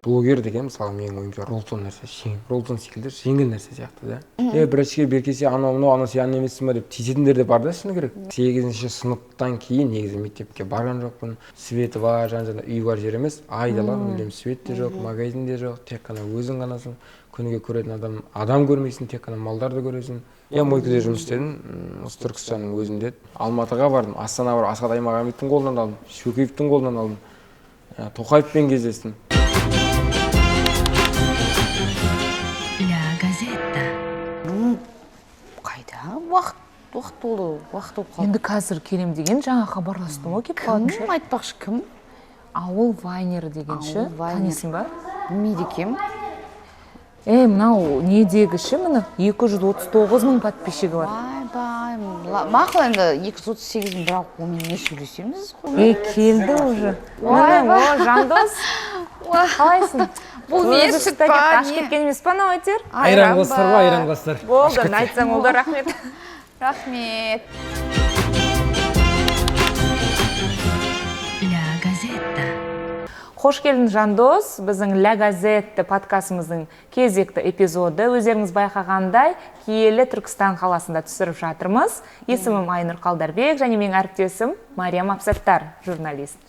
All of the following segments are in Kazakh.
блогер деген мысалы менің ойымша ролтон нәрсе, ролтон секілді жеңіл нәрсе сияқты да. Біріншіге беркесе анау сен емессің ба деп тиісетіндер де бар да, шыны керек. 8-ші сыныптан кейін негізі мектепке барған жоқпын. Светі бар, жан-жағында үй бар жер емес. Айдала, мүлдем свет те жоқ, магазин де жоқ, тек қана өзің ғанасың. Күніге көретін адам көрмейсің, тек қана малдарды көресің. Мойкеде жұмыс істедім, осы Түркістанның өзінде. Алматыға бардым, Астанаға бардым, Асхат Аймағамбеттің қолынан алдым, Шөкеевтің қолынан алдым. Тоқаевпен кездестім. Қайда? Уақыт болды, уақыт болып қалды. Енді қазір келем деген жаңа хабарластым ғой, кеп қалдым. Кім айтпақшы, кім? Ауыл вайнері дегенші, танисың ба? Білмейді екем. Мынау недегіші, міне 239 мың подписчигі бар. Бай, мақыл енді 238 бірақ онымен не сөйлесеміз? Келді уже. Міне, Жандос, қалайсың? Бұл не сүт па, не? Ашып кеткен емес па, нау айтер? Айран қостар ба, айран қостар. Болды, айтсаң ол да рахмет. Рахмет. Қош келдің, Жандос. Біздің Ля Газетті подкастымыздың кезекті эпизоды. Өздеріңіз байқағандай, киелі Түркістан қаласында түсіріп жатырмыз. Есімім Айнұр Қалдарбек, және менің әріптесім Мариям Апсаттар, журналист.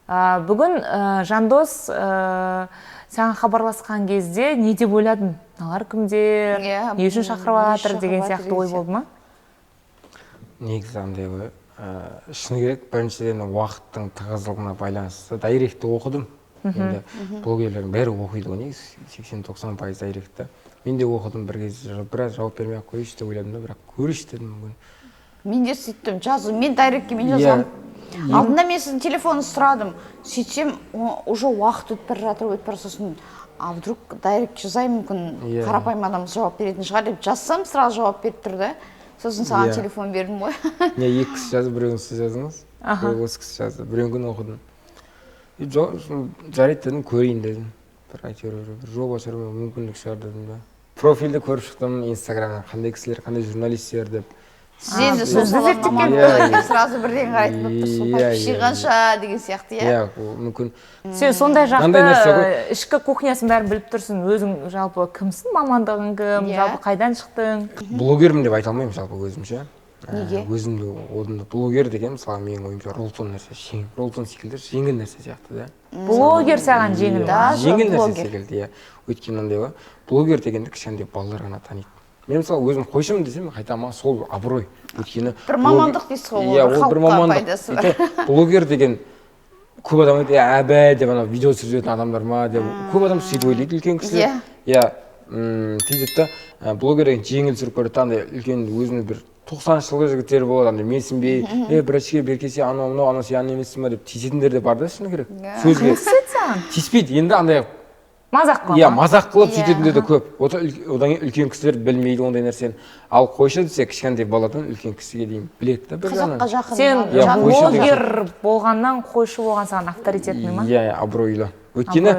Бүгін Жандос саған хабарласқан кезде не деп ойладың? Налар кімдер, не үшін шақырып жатыр деген сияқты ой болды ма? Негізі андай ғой. Шыны керек, біріншіден уақыттың тығыздығына байланысты дайректі оқыдым. Енді блогерлердің бәрі оқиды ғой, негізі 80-90% дайректі. Мен де оқыдым бір кезде, біраз жауап бермей ақ қойшы деп ойладым да, бірақ көріш дедім мүмкін. Мен де сөйттім, жазу, мен дайректке мен жазам. Алдында мен сіздің телефоныңызды сұрадым. Сөйтсем, уже уақыт өтіп бара сосын, а вдруг дайрект жазай мүмкін қарапайым адам жауап беретін шығар деп жазсам, сразу жауап беріп тұрды. Сосын саған телефон бердім ғой. Екі кісі жазды, біреуін сіз жаздыңыз. Осы кісі жазды, біреуін күн оқыдым. Жарайды дедім, көрейін дедім. Бір жоба шығармау мүмкіндік шығар дедім да. Профильді көріп шықтым, Инстаграмнан қандай кісілер, қандай журналистер деп. Сіз енді сол салаға маман сразу бірден қарайтын болып тұрсың, подписчиғанша деген сияқты, иә? Мүмкін. Сен сондай жақты ішкі кухнясын бәрін біліп тұрсың, өзің жалпы кімсің, мамандығың кім, жалпы қайдан шықтың? Блогермін деп айта алмаймын жалпы өзімше. Неге? Өзімді одында блогер деген, мысалы менің ойымша ролтон нәрсе, ролтон секілді жеңіл нәрсе сияқты да. Блогер саған жеңіл ба? Жеңіл нәрсе секілді, иә. Өйткені андай ғой, блогер дегенді кішкентай балалар ғана таниды. Мен мысалы өзім қойшым десем, қайтама сол абырой. Өйткені бір мамандық дейсіз ғой, халыққа пайдасы бар. Блогер деген көп адам айтады, әбә деп ана видео түсіретін адамдар ма деп. Көп адам сөйтіп ойлайды, үлкен кісілер. Сөйтіп та блогер деген жеңіл түсіріп көреді, андай үлкен өзінің бір 90 жылғы жігіттер болады, андай менсінбей, біріншіге беркесе анау сен емессің ба деп тиісетіндер де бар да, шыны керек. Сөзге тиіспейді, енді андай мазақ қылып. Мазақ қылып сөйтетіндер де көп. Одан үлкен кісілер білмейді ондай нәрсені. Ал қойшы десе кішкентай баладан үлкен кісіге дейін біледі да бір жағынан. Қазаққа жақын. Сен блогер болғаннан қойшы болған саған авторитетный ма? Иә, абыройлы. Өйткені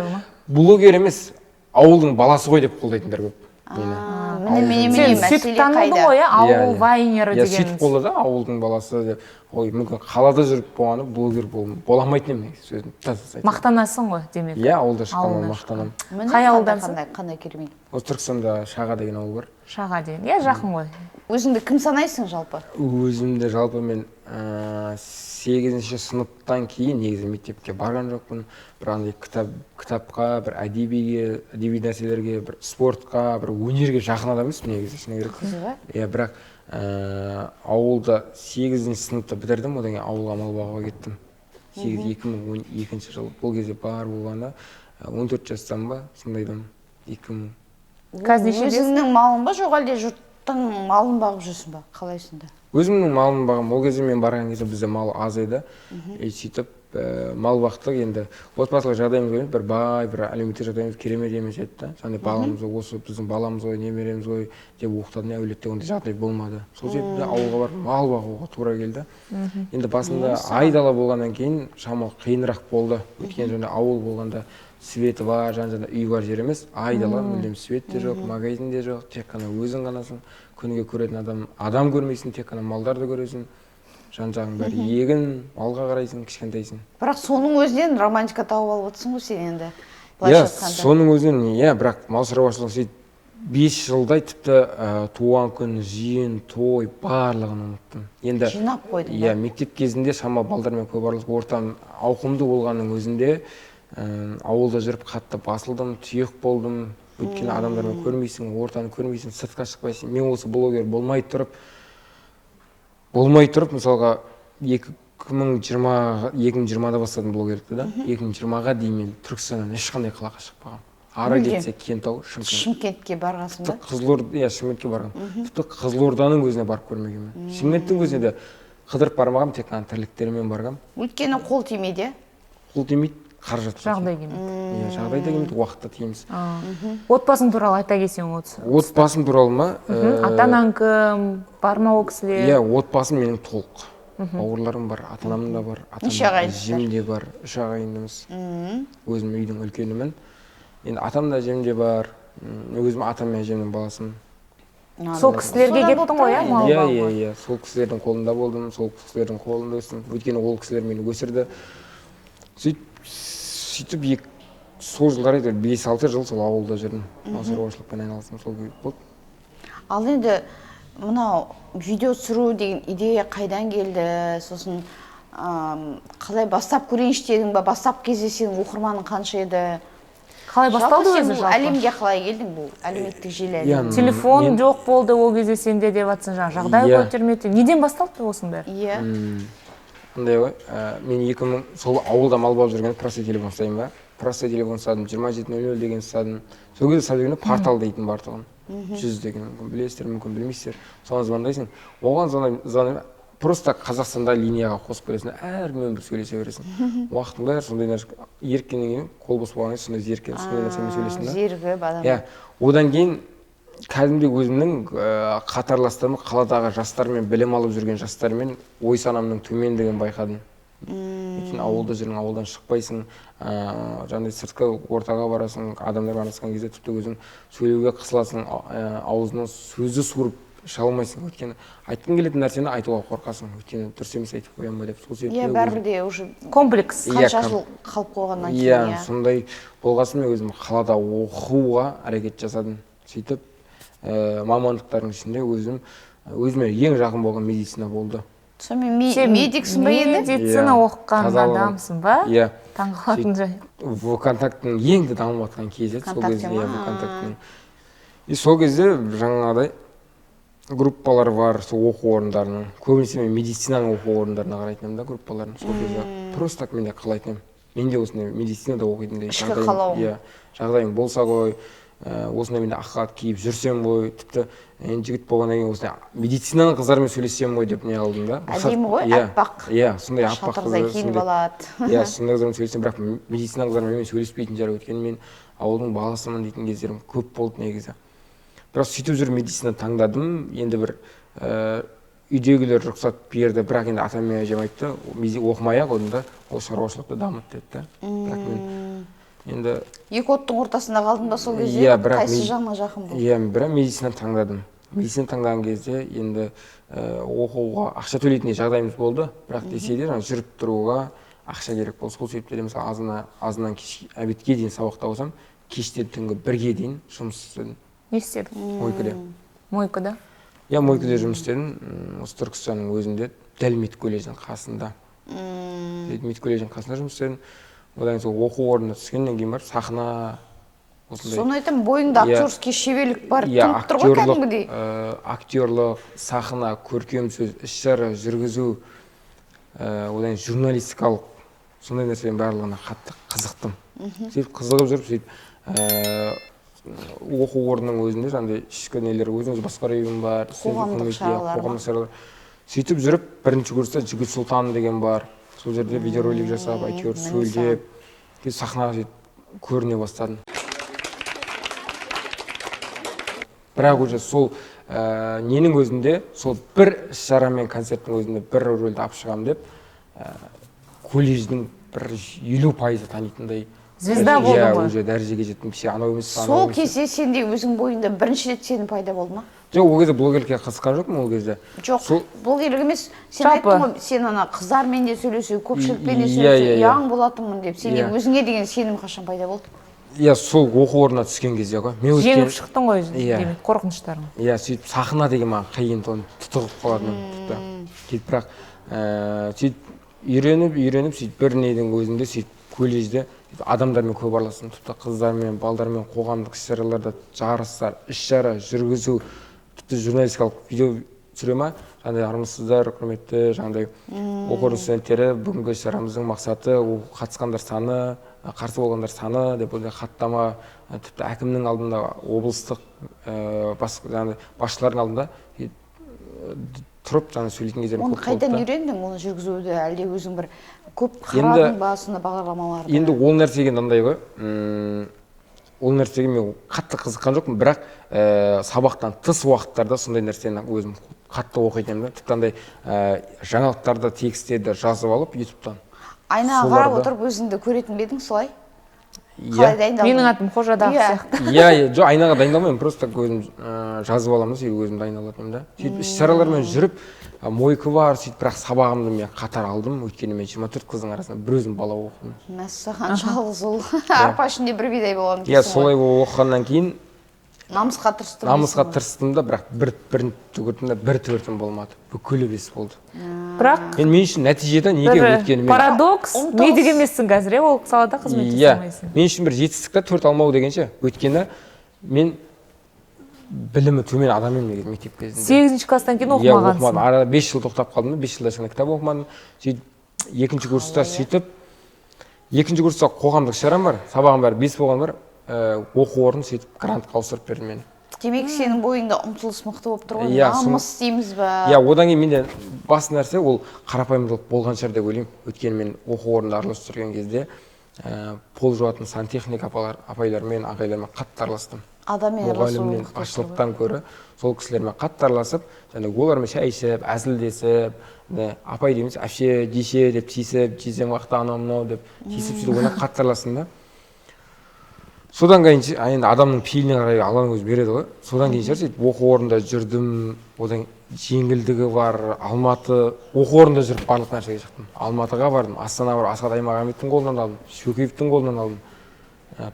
блогер емес, ауылдың баласы ғой деп қолдайтындар көп. Сен сөйтіп танылды ғой, ауыл вайнері деген. Сөйтіп қолды да, ауылдың баласы деп. Ой, мүмкін қалада жүріп болғаны блогер бола алмайтын ем, сөзін таза. Мақтанасың ғой, демек. Иә, ауылда шыққаннан мақтанам. Қай ауылдансың? Қандай керемет. Осы Түркістанда Шаға деген ауыл бар. Шаға деген, иә, жақын ғой. Өзіңді кім санайсың жалпы? Өзімді жалпы мен 8-ші сыныптан кейін негізі мектепке барған жоқпын. Бір андай кітапқа, бір әдеби нәрселерге, бір спортқа, бір өнерге жақын адам емеспін негізі, шыны керек. Иә, бірақ ауылда 8-ші сыныпта бітірдім, одан кейін ауылға мал бағуға кеттім. 2012 жыл. Бұл кезде бар болғанда 14 жастан ба, сондайдам 2000. Өзіңнің малың ба, жоқ әлде жұрттың малын бағып жүрсің ба? Қалайсың да? Өзімнің малын бағым. Ол кезде мен барған кезде бізде мал аз еді. Сөйтіп мал бақтық, енді отбасылық жағдайымыз ғой, бір бай, бір әлеуметтік жағдайымыз керемет емес еді да. Сондай баламыз осы біздің баламыз ғой, немереміз ғой деп оқытатын әулетте ондай жағдай болмады. Сол себепті ауылға барып мал бағуға тура келді. Енді басында айдала болғаннан кейін шамалы қиынырақ болды. Өйткені жаңа ауыл болғанда светі бар, жан-жағында үй бар жер емес. Айдала, мүлдем свет те жоқ, магазин де жоқ, тек қана өзің ғанасың. Күніге көретін адам көрмейсің, тек қана малдарды көресің. Жан-жағың бәрі егін, малға қарайсың, кішкентайсың. Бірақ соның өзінен романтика тауып алып отырсың ғой сен енді. былайша иә айтқанда. соның өзінен иә бірақ мал шаруашылығы сөйтіп 5 жылдай тіпті туған күн жиын той барлығын ұмыттым енді Жинап қойдың иә мектеп кезінде шама балдармен көп араласып ортам ауқымды болғанның өзінде ауылда жүріп қатты басылдым тұйық болдым өйткені адамдармен көрмейсің ортаны көрмейсің сыртқа шықпайсың мен осы блогер болмай тұрып мысалға 2020-да бастадым блогерлікті да 2020-ға дейін мен Түркістаннан ешқандай қалаға шықпағанмын ары кетсе Кентау, Шымкентке барғансың ба? Шымкентке барғанмын. Тіпті Қызылорданың өзіне барып көрмегенмін. Шымкенттің өзіне де қыдырып бармағанмын, тек қана тірліктерімен барғанмын. Өйткені қол тимейді, қол тимейді, қаражат. Жағдай келмейді. Иә, жағдай да келмейді, уақытта тиеміз. Отбасың туралы айта кетсең осы. Отбасым туралы ма? Ата-анаң кім, бар ма ол кісілер? Иә, отбасым менің толық. Бауырларым бар, ата-анам да бар, әжем де бар, 3 ағайындымыз. Өзім үйдің үлкенімін. Енді атам да әжем де бар, өзім атам мен әжемнің баласымын. Сол кісілерге кеттің ғой, иә? Иә, сол кісілердің қолында болдым, сол кісілердің қолында өстім. Өйткені ол кісілер мені өсірді. Сөйтіп сол жылдары 5-6 жыл сол ауылда жүрдім. Мал шаруашылықпен айналыстым, сол болды. Ал енді мынау видео түсіру деген идея қайдан келді? Сосын қалай бастап көрейінші дедің ба? Бастап кездесең оқырманың қанша еді? Қалай басталды өзі жалпы? Әлемге қалай келдің бұл әлеуметтік желі? Телефон жоқ болды ол кезде сенде деп жатсың жаңа жағдай көтермеді. Неден басталды осының бәрі? Иә. Қандай ғой, мен сол ауылда мал бағып жүрген простой телефон ұстаймын ба? Простой телефон ұстадым, 2700 деген ұстадым. Сол кезде ұстап жүргенде портал дейтін бар тұғын. 100 деген мүмкін білесіздер, мүмкін білмейсіздер. Соған звондайсың. Оған звондайсың. Просто Қазақстанда линияға қосып көресің, әркіммен бір сөйлесе бересің. Уақытың бәрі сондай нәрсе еріккеннен кейін қол бос болғаннан кейін сондай зеріккен, сондай нәрсемен сөйлесің да. Зерігіп адам. Иә. Одан кейін кәдімгідей өзімнің қатарластарым қаладағы жастармен білім алып жүрген жастармен ой санамның төмендігін байқадым. Өйткені ауылда жүрің, ауылдан шықпайсың, жаңағыдай сыртқы ортаға барасың, адамдармен араласқан кезде тіпті өзің сөйлеуге қысыласың, аузынан сөзді суырып іше алмайсың. Өйткені айтқың келетін нәрсені айтуға қорқасың. Өйткені дұрыс емес айтып қоямын ба деп. Сол себепті иә, бәрібір де уже комплекс. Қанша жыл қалып қойғаннан кейін. Иә, сондай болғасын мен өзім қалада оқуға әрекет жасадым. Сөйтіп мамандықтардың ішінде өзіме ең жақын болған медицина болды. Сонымен медиксің ба енді? Медицина оқыған адамсың ба? Иә. Таңғалатын жай. ВКонтактың ең де дамып жатқан кезі сол кезде. ВКонтактың. И сол кезде жаңағыдай группалар бар, сол оқу орындарының. Көбінесе мен медицинаның оқу орындарына қарайтын да группаларын. Сол кезде просто так менде қалайтын. Менде осындай медицинада оқитындай жағдайым болса ғой, осындай менде аққат киіп жүрсем ғой, тіпті жігіт болғаннан кейін осындай медицинаның қыздарымен сөйлессем ғой деп не алдым да. Әдемі ғой, аппақ. Иә, сондай аппақ шатырдай киініп алады. Иә, сондай қыздармен сөйлессем, бірақ медицина қыздармен сөйлеспейтін жер өйткені мен ауылдың баласымын дейтін кездерім көп болды негізі. Бірақ сөйтіп жүріп медицина таңдадым. Енді бір үйдегілер рұқсат берді, бірақ енді атам мен әжем айтты, оқымай-ақ одан ол шаруашылықты дамыт деді. Бірақ мен енді екі оттың ортасында қалдым ба сол кезде? Қайсы жағына жақын болды? Иә, бірақ медицина таңдадым. Медицина таңдаған кезде енді оқуға ақша төлейтін жағдайымыз болды, бірақ десе де жүріп тұруға ақша керек болды. Сол себепті мысалы азынан обедке дейін сабақта болсам, кештен түнгі 1-ге дейін жұмыс істедім. Не істедің? Мойкада. Мойкада? Иә, Мойкада жұмыс істедім. Осы Түркістанның өзінде дәл медколледждің қасында. Медколледждің қасында жұмыс істедім. Одан кейін сол оқу орнына түскеннен кейін барып сахна осындай. Соны айтам, бойыңда актерский шеберлік бар, тұнып тұр ғой кәдімгідей. Актерлық, сахна, көркем сөз, іс-шара жүргізу, одан кейін журналистикалық сондай нәрсенің барлығына қатты қызықтым. Сөйтіп қызығып жүріп сөйтіп оқу орнының өзінде жаңағыдай ішкі нелер өзіміз басқару үйім бар, қоғамдық шаралар. Сөйтіп жүріп бірінші курста Жігіт Сұлтан деген бар. Сол жерде видеоролик жасап, әйтеуір сөйлеп, сахнаға көріне бастадым. Бірақ уже сол ненің өзінде, сол бір іс-шара мен концерттің өзінде бір рөлді алып шығамын деп, колледждің бір 50% танитындай звезда болды ғой. Уже дәрежеге жеттім. Анау емес, сол кезде сенде өзің бойыңда бірінші рет сенің пайда болды ма? Жоқ, ол кезде блогерлікке қызыққан жоқпын ол кезде. Жоқ, блогерлік емес. Сен айттың ғой, сен ана қыздармен де сөйлесу, көпшілікпен де сөйлесу, яң болатынмын деп. Сенде өзіңе деген сенім қашан пайда болды? иә сол оқу орнына түскен кезде ғой мен жеңіп шықтың ғой Иә. демек қорқыныштарын. иә сөйтіп сахна деген маған қиын оны тұтығып қалатын тіпті сөйтіп бірақ сөйтіп үйреніп сөйтіп бір недің өзінде сөйтіп колледжде адамдармен көп араластым тіпті қыздармен балдармен қоғамдық іс-шараларда жарыстар іс-шара жүргізу тіпті журналистикалық видео түсіре ма жаңағыдай армысыздар құрметті жаңағыдай оқу орны студенттері бүгінгі іс-шарамыздың мақсаты ол қатысқандар саны қарсы болғандар саны деп ондай хаттама тіпті әкімнің алдында облыстық жаңағыдай басшылардың алдында тұрып жаңа сөйлейтін кездерім оны көп қайдан болды үйрендің оны жүргізуді әлде өзің бір көп қарадың ба сондай бағдарламаларды енді ол нәрсеге мынандай ғой ол нәрсеге мен қатты қызыққан жоқпын бірақ сабақтан тыс уақыттарда сондай нәрсені өзім қатты оқитын едім тіпті андай жаңалықтарды тексттерді жазып алып ютубтан айнаға қарап отырып өзіңді көретін бе едің солай иә менің атым қожадағы сияқты. иә жоқ айнаға дайындалмаймын просто өзім жазып аламын сөйтіп өзім дайындалатынмын да сөйтіп іс-шаралармен жүріп мойка бар сөйтіп бірақ сабағымды мен қатар алдым өйткені мен 24 қыздың арасында бір өзім бала оқыдым мәссаған жалғыз ұл арпа ішінде бір бидай болған иә солай оқығаннан кейін намысқа тырыстым да бірақ бір түгірдім да бір түгірдім болмады бүкілі бес болды Бірақ мен үшін нәтижеде неге өйткені мен парадокс медик емессің қазір иә ол салада қызмет жасамайсың. мен үшін бір жетістік та 4 алмау деген ше өйткені мен білімі төмен адам едім мектеп кезінде 8-ші класстан кейін иә оқымағансың. оқымадым арада 5 жыл тоқтап қалдым 5 жылда ешқандай кітап оқымадым сөйтіп екінші курста сөйтіп екінші курста қоғамдық шарам бар сабағым бәрі 5 болған бар оқу орнын сөйтіп грантқа ауыстырып берді мені демек сенің бойыңда ұмтылыс мықты болып тұр ғой Иә, намыс дейміз ба иә одан кейін менде басты нәрсе ол қарапайымдылық болған шығар деп ойлаймын өйткені мен оқу орнында араласып жүрген кезде пол жуатын сантехник апайлармен ағайлармен қатты араластым адаммен мұғалімнен басшылықтан көрі сол кісілермен қатты араласып және олармен шай ішіп әзілдесіп апай дейміз әпше деше деп тиісіп жездем уақытта анау мынау деп тиісіп сөйтіп ойнап қатты араластым да содан кейін енді адамның пейіліне қарай алланың өзі береді ғой содан кейін шығар сөйтіп оқу орнында жүрдім одан жеңілдігі бар алматы оқу орнында жүріп барлық нәрсеге шықтым алматыға бардым астанаға барып асхат аймағамбеттің қолынан алдым шөкеевтің қолынан алдым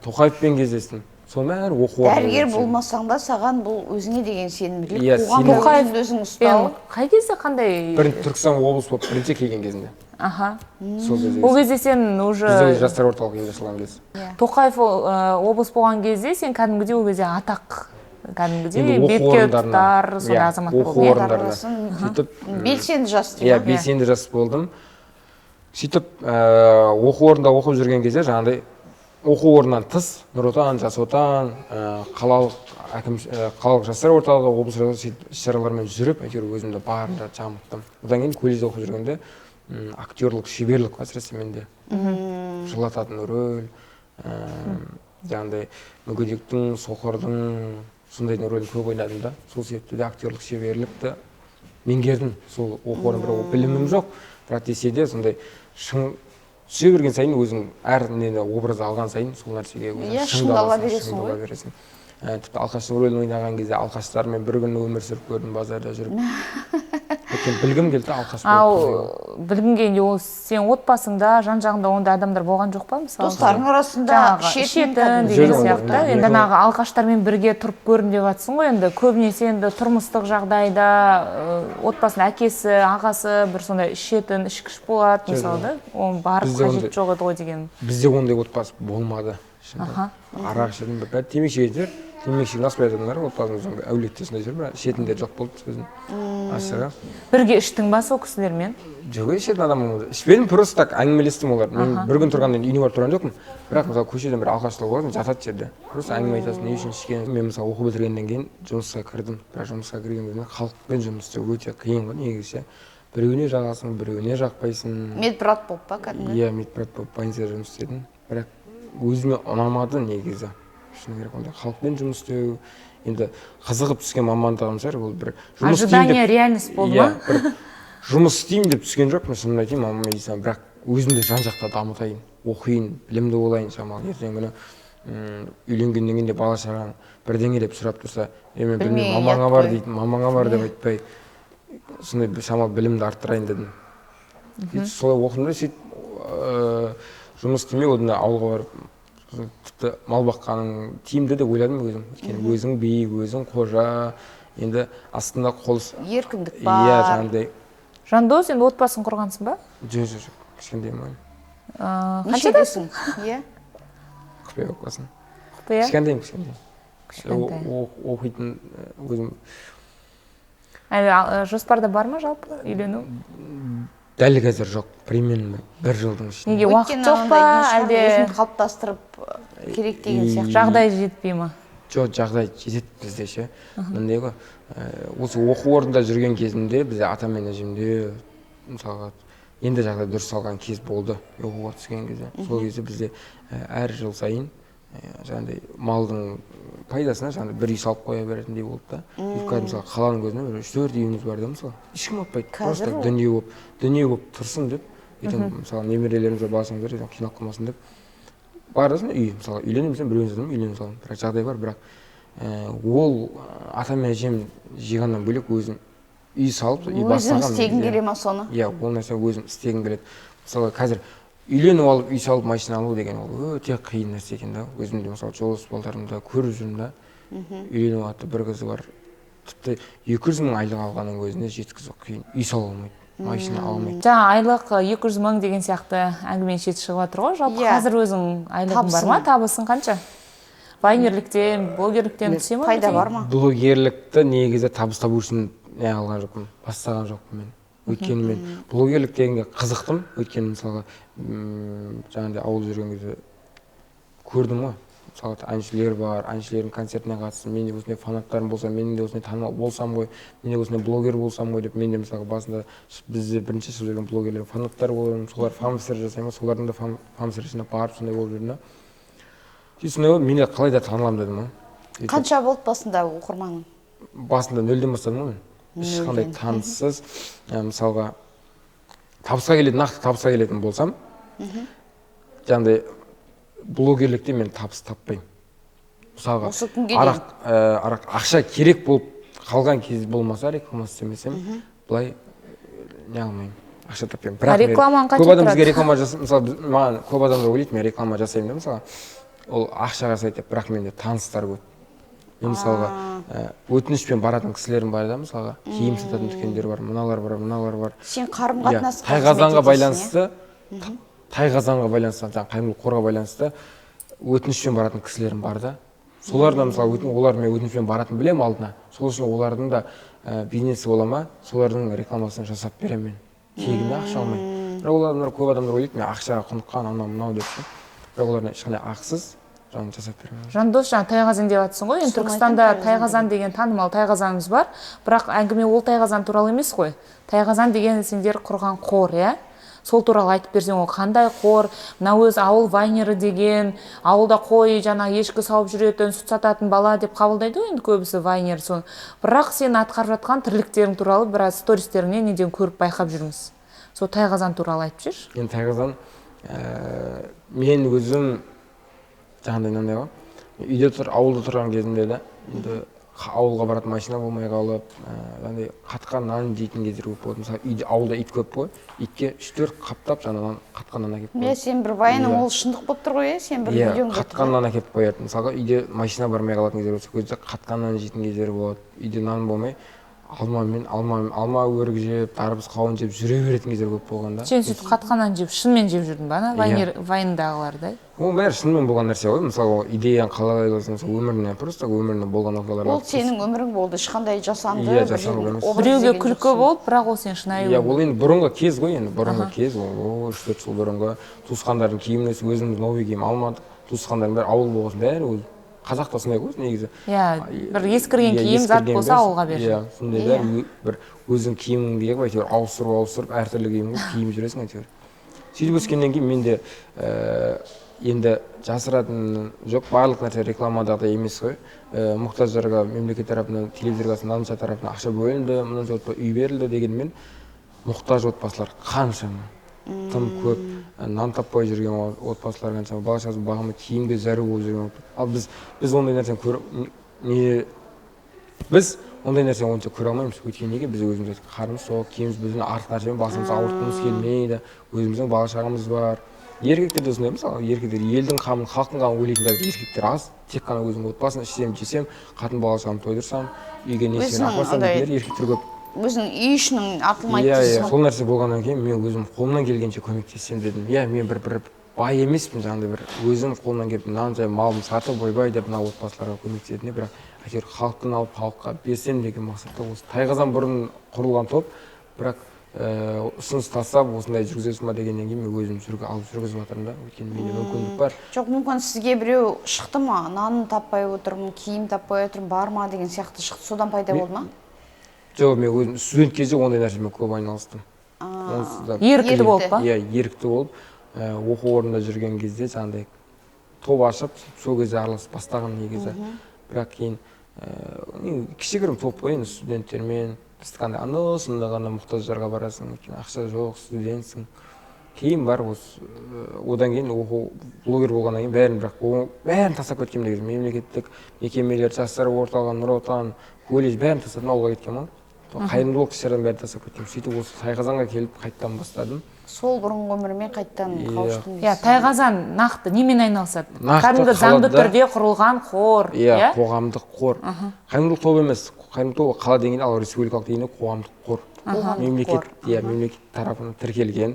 тоқаевпен кездестім соның бәрі оқу орнында дәрігер болмасаң да саған бұл өзіңе деген сенімділік Иә, қоғамда өзің ұстау Қай кезде қандай бірінші түркістан облыс болып бірінші келген кезінде аха сол кезде ол кезде сен уже бізде жастар орталығы ұйымдастырылған кез Тоқаев облыс болған кезде сен кәдімгідей ол кезде атақ кәдімгідей Енді оқу бетке орындарына, тұтар сондай иә, азамат оқу болды орындарына сөйтіп белсенді жас иә дейді белсенді жас болдым сөйтіп оқу орнында оқып жүрген кезде жаңағыдай оқу орнынан тыс Нұр Отан, Жас Отан, қалалық жастар орталығы, облыс іс-шаралармен жүріп, әйтеуір өзімді барынша дамыттым. Одан кейін колледжде оқып жүргенде актерлік шеберлік әсіресе менде. Жылататын рөл, жаңағыдай мүгедектің, соқырдың сондай рөлін көп ойнадым да. Сол себепті де актерлік шеберлікті меңгердім. Сол оқу орнында бір білімім жоқ, бірақ десе де сондай түсе берген сайын өзің әр нені образ алған сайын сол нәрсеге шыңдала бересің ғой. Тіпті алқаштың рөлін ойнаған кезде алқаштармен бір күн өмір сүріп көрдім базарда жүріп. Білгім келді алқаш болып. Ал білгім келгенде ол сен отбасыңда, жан жағыңда ондай адамдар болған жоқ па мысалы? Достарың арасында ішетін деген сияқты. Енді жаңағы алқаштармен бірге тұрып көрдім деп жатсың ғой. Енді көбінесе енді тұрмыстық жағдайда отбасында әкесі, ағасы бір сондай ішетін, ішкіш болады мысалы да. Оның барып қажет жоқ еді ғой деген. Бізде ондай отбасы болмады. Арақ ішетін бір темекі шегеді. Темекі насыбай адамдар отбасымыздың әулетте сондай жүр, бірақ ішетіндер жоқ болды сөзін. Ашығы. Бірге іштің ба сол кісілермен? Жоқ, ішетін адам болмады. Ішпедім, просто так әңгімелестім олар. Мен бір күн тұрғанда үйіне барып тұрған жоқпын. Бірақ мысалы көшеден бір алқаштылық болатын, жататын жерде. Просто әңгіме айтасың, не үшін ішкенін. Мен мысалы оқу бітіргеннен кейін жұмысқа кірдім. Бірақ жұмысқа кірген кезде халықпен жұмыс істеу өте қиын ғой негізі. Біреуіне жағасың, біреуіне жақпайсың. Медбрат болып па кәдімгі? Иә, медбрат болып больницада жұмыс істедім. Бірақ өзіме ұнамады негізі. Шыны керек ондай халықпен жұмыс істеу, енді қызығып түскен мамандығым шығар, ол бір жұмыс істеймін деп. Ожидание реальность болды ма? Бір жұмыс істеймін деп түскен жоқпын, шынын айтайын, мамам медицина, бірақ өзімді жан-жақта дамытайын, оқиын, білімді болайын, шамалы ертең күні үйленгеннен кейін де бала шағаң бірдеңе деп сұрап тұрса, мен білмеймін, мамаңа бар дейтін, мамаңа бар деп айтпай, сондай шамалы білімді арттырайын дедім. Солай оқыдым да сөйтіп жұмыс істемей одан ауылға барып тіпті мал баққаның тиімді деп ойладым өзім. Өйткені өзің би, өзің қожа, енді астында еркіндік иә, бар. жаңағыдай. Жандос, енді отбасын құрғансың ба? Жоқ, кішкентаймын. Қаншадасың? Иә. Құпия отбасын. Құпия? Кішкентаймын. Кішкентай. Оқитын өзім. Әлі жоспарда бар ма жалпы үйлену? Дәл қазір жоқ, примерно 1 жылдың ішінде. Неге уақыт жоқ па, әлде өзін қалыптастырып керек деген сияқты. жағдай жетпей ма? Жоқ, жағдай жетеді бізде ше. Мындай ғой, осы оқу орнында жүрген кезімде бізде ата мен әжемде мысалға енді жағдай дұрыс салған кез болды оқуға түскен кезде. Сол кезде бізде әр жыл сайын жаңағыдай малдың пайдасына жаңағыдай бір үй салып қоя беретіндей болды да. Өйткені мысалы қаланың көзіне бір 3-4 үйіміз бар да мысалы. Ешкім алпайды. Просто дүние болып тұрсын деп. Ертең мысалы немерелеріміз бар, баласаңыздар ертең қиналып қалмасын деп. Барасың үй, мысалы үйленемін сен біреуін саламын, үйлене саламын. Бірақ жағдай бар, бірақ ол ата мен әжем жиғаннан бөлек өзім үй салып, үй бастаған. Өзің істегің келе ма соны? Иә, ол нәрсе өзім істегім келеді. Мысалы қазір үйленіп алып, үй салып, машина алу деген ол өте қиын нәрсе екен да. Өзім де мысалы жолдас балдарымда көріп жүрмін да. Үйленіп алды, бір қызы бар. Тіпті 200 мың айлық алғанның өзіне жеткізу қиын. Үй сала алмайды, машина ала алмайды. Жаңа айлық 200 мың деген сияқты әңгіме шет шығып жатыр ғой. Жалпы қазір өзің айлығың бар ма? Табысың қанша? Вайнерліктен, блогерліктен түсе ма? Пайда бар ма? Блогерлікті негізі табыс табу үшін не алған жоқпын, бастаған жоқпын мен. Өйткені мен блогерлік дегенге қызықтым. Өйткені мысалға жаңағыдай ауылда жүрген кезде көрдім ғой. Мысалы әншілер бар, әншілердің концертіне қатысып, мен де осындай фанаттарым болса, мен де осындай танымал болсам ғой, мен де осындай блогер болсам ғой деп, мен де мысалға басында бізде бірінші шығып жүрген блогерлер фанаттар болдым, солар фан-сер жасаймын, солардың да фан-серісіне барып сондай болып жүрдім да. Сондай мен де қалай да таныламын дедім. Қанша болды басында оқырманың? Басында 0-ден бастадым ғой мен. Ешқандай таныссыз, мысалға табысқа келетін, нақты табысқа келетін болсам, жаңағыдай блогерлікте мен табыс таппаймын. Мысалға арақ ақша керек болып қалған кез болмаса, реклама істемесем, былай не алмаймын, ақша таппаймын. Рекламаң қанша тұрады? Көп адамызға реклама жасаймын, мысалы маған көп адамдар ойлайды, мен реклама жасаймын да, мысалға ол ақша жасайды деп, бірақ менде таныстар көп. Мен мысалға өтінішпен баратын кісілерім бар да, мысалға киім сататын дүкендер бар, мыналар бар. Сен қарым-қатынасқа Тайқазанға байланысты, жаңағы қайырымдылық қорға байланысты өтінішпен баратын кісілерім бар да. Солардан мысалы олар мен өтінішпен баратын білем алдына. Сол үшін олардың да бизнесі бола ма, солардың рекламасын жасап беремін мен. Тегінде ақша алмаймын. Бірақ олар көп адамдар ойлайды, мен ақшаға құныққан анау деп. Бірақ олардан ешқандай ақысыз жасап беремін. Жандос, жаңа тайқазан деп жатсың ғой. Енді Түркістанда тайқазан деген танымал тайқазанымыз бар. Бірақ әңгіме ол тайқазан туралы емес қой. Тайқазан деген сендер құрған қор, иә? Сол туралы айтып берсең, ол қандай қор, мына өз ауыл вайнері деген, ауылда қой, жаңа ешкі сауып жүретін, сүт сататын бала деп қабылдайды ғой енді көбісі вайнер сон. Бірақ сен атқарып жатқан тірліктерің туралы біраз стористеріңнен неден көріп байқап жүрміз. Сол тайқазан туралы айтып жүрші. Енді тайқазан мен өзім жаңағыдай мынандай ғой. Үйде ауылда тұрған кезімде де, енді ауылға баратын машина болмай қалып, жаңағыдай қатқан нан жейтін кездер көп болды. Мысалы үйде ауылда ит көп қой, итке 3-4 қаптап жаңағыдан қатқан нан әкеліп қояды. Сен бір вайның ол шындық болып тұр ғой, сен бір видеоң болды. Қатқан нан әкеліп қояды. Мысалға үйде машина бармай қалатын кездер болса, көзде қатқан нан жейтін кездер болады. Үйде нан болмай алма өрік жеп, дарбыз қауын жеп жүре беретін кездер көп болғанда. Сен сөйтіп қатқаннан жеп, шынымен жеп жүрдің ба, вайндағылардай? Ол бәрі шынымен болған нәрсе ғой. Мысалы, идеяң қалай ойласаң, өміріне, просто өміріне болған оқиғалар. Ол сенің өмірің болды, ешқандай жасанды. Біреуге күлкі болып, бірақ ол сен шынайы. Иә, ол енді бұрынғы кез ғой, енді бұрынғы кез, ол 3-4 жыл бұрынғы туысқандардың киімін өзіміз новый киім алмадық. Туысқандардың бәрі ауыл болғасын, бәрі ол қазақ та сондай ғой негізі. Иә, бір ескірген киім зат болса ауылға бер. Иә, сондай да бір өзің киіміңді әйтеуір ауыстырып әртүрлі киім жүресің әйтеуір. Сөйтіп өскеннен кейін менде енді жасыратын жоқ, барлық нәрсе рекламадағыдай емес қой. Мұқтаждарға мемлекет тарапынан, телевизорға, наныша тарапынан ақша бөлінді, мынанша үй берілді дегенмен мұқтаж отбасылар қаншама, тым көп, нан таппай жүрген отбасылар қаншама, бала-шағасы бағымы киімге зәру болып жүрген. Ал біз ондай нәрсені біз ондай нәрсені онша көре алмаймыз. Өйткені неге біз өзіміз қарымыз соқ, киіміміз біздің артық нәрсемен басымызды ауыртқымыз келмейді, өзіміздің бала-шағамыз бар. еркектер де сондай, мысалы еркектер елдің қамын, халықтың қамын ойлайтындар еркектер аз. Тек қана өзімнің отбасын ішсем, жесем, қатын бала шағамды тойдырсам, үйге несімен апарсам дейтіндер еркектер көп. өзінің үй ішінің артылмайды Иә, дейсің. сол нәрсе болғаннан кейін мен өзім қолымнан келгенше көмектесем дедім. Иә, мен бір бай емеспін, жаңағыдай бір өзім қолымнан келіп мынаны жай малым сатып ойбай деп мына отбасыларға көмектесетініне, бірақ әйтеуір халықтан алып халыққа берсем деген мақсатта осы тайқазан бұрын құрылған топ, бірақ ұсыныс тастап осындай жүргізесің ба дегеннен кейін мен өзім алып жүргізіп жатырмын да, өйткені менде мүмкіндік бар. Жоқ, мүмкін сізге біреу шықты ма, нанын таппай отырмын, киім таппай отырмын, бар ма деген сияқты шықты, содан пайда болды ма? Жоқ, мен өзім студент кезде ондай нәрсемен көп айналыстым. Ерікті болып па? Иә, ерікті болып, оқу орнында жүрген кезде жаңағыдай топ ашып, сол кезде араласып бастаған негізі. Бірақ кейін кішігірім топ қой, енді студенттермен қандай анда-санда ғана мұқтаждарға барасың, өйткені ақша жоқ, студентсің. Кейін бар осы, одан кейін оқу блогер болғаннан кейін бәрін тастап кеткем деген, мемлекеттік мекемелер, жастар орталығы, Нұр Отан, колледж бәрін тастап ауылға кеткем ғой. Қайырымдылық іс-шарадан бәрін тастап кеткем. Сөйтіп осы Тайқазанға келіп қайттан бастадым. Сол бұрынғы өміріме қайттан қауыштым. Иә, Тайқазан нақты немен айналысады? Кәдімгі заңды түрде құрылған қор, иә? Қоғамдық қор. Қайырымдылық тобы емес, қайырымдылық тобы қала деңгейінде, ал республикалық деңгейде қоғамдық қор. Мемлекет тарапынан тіркелген,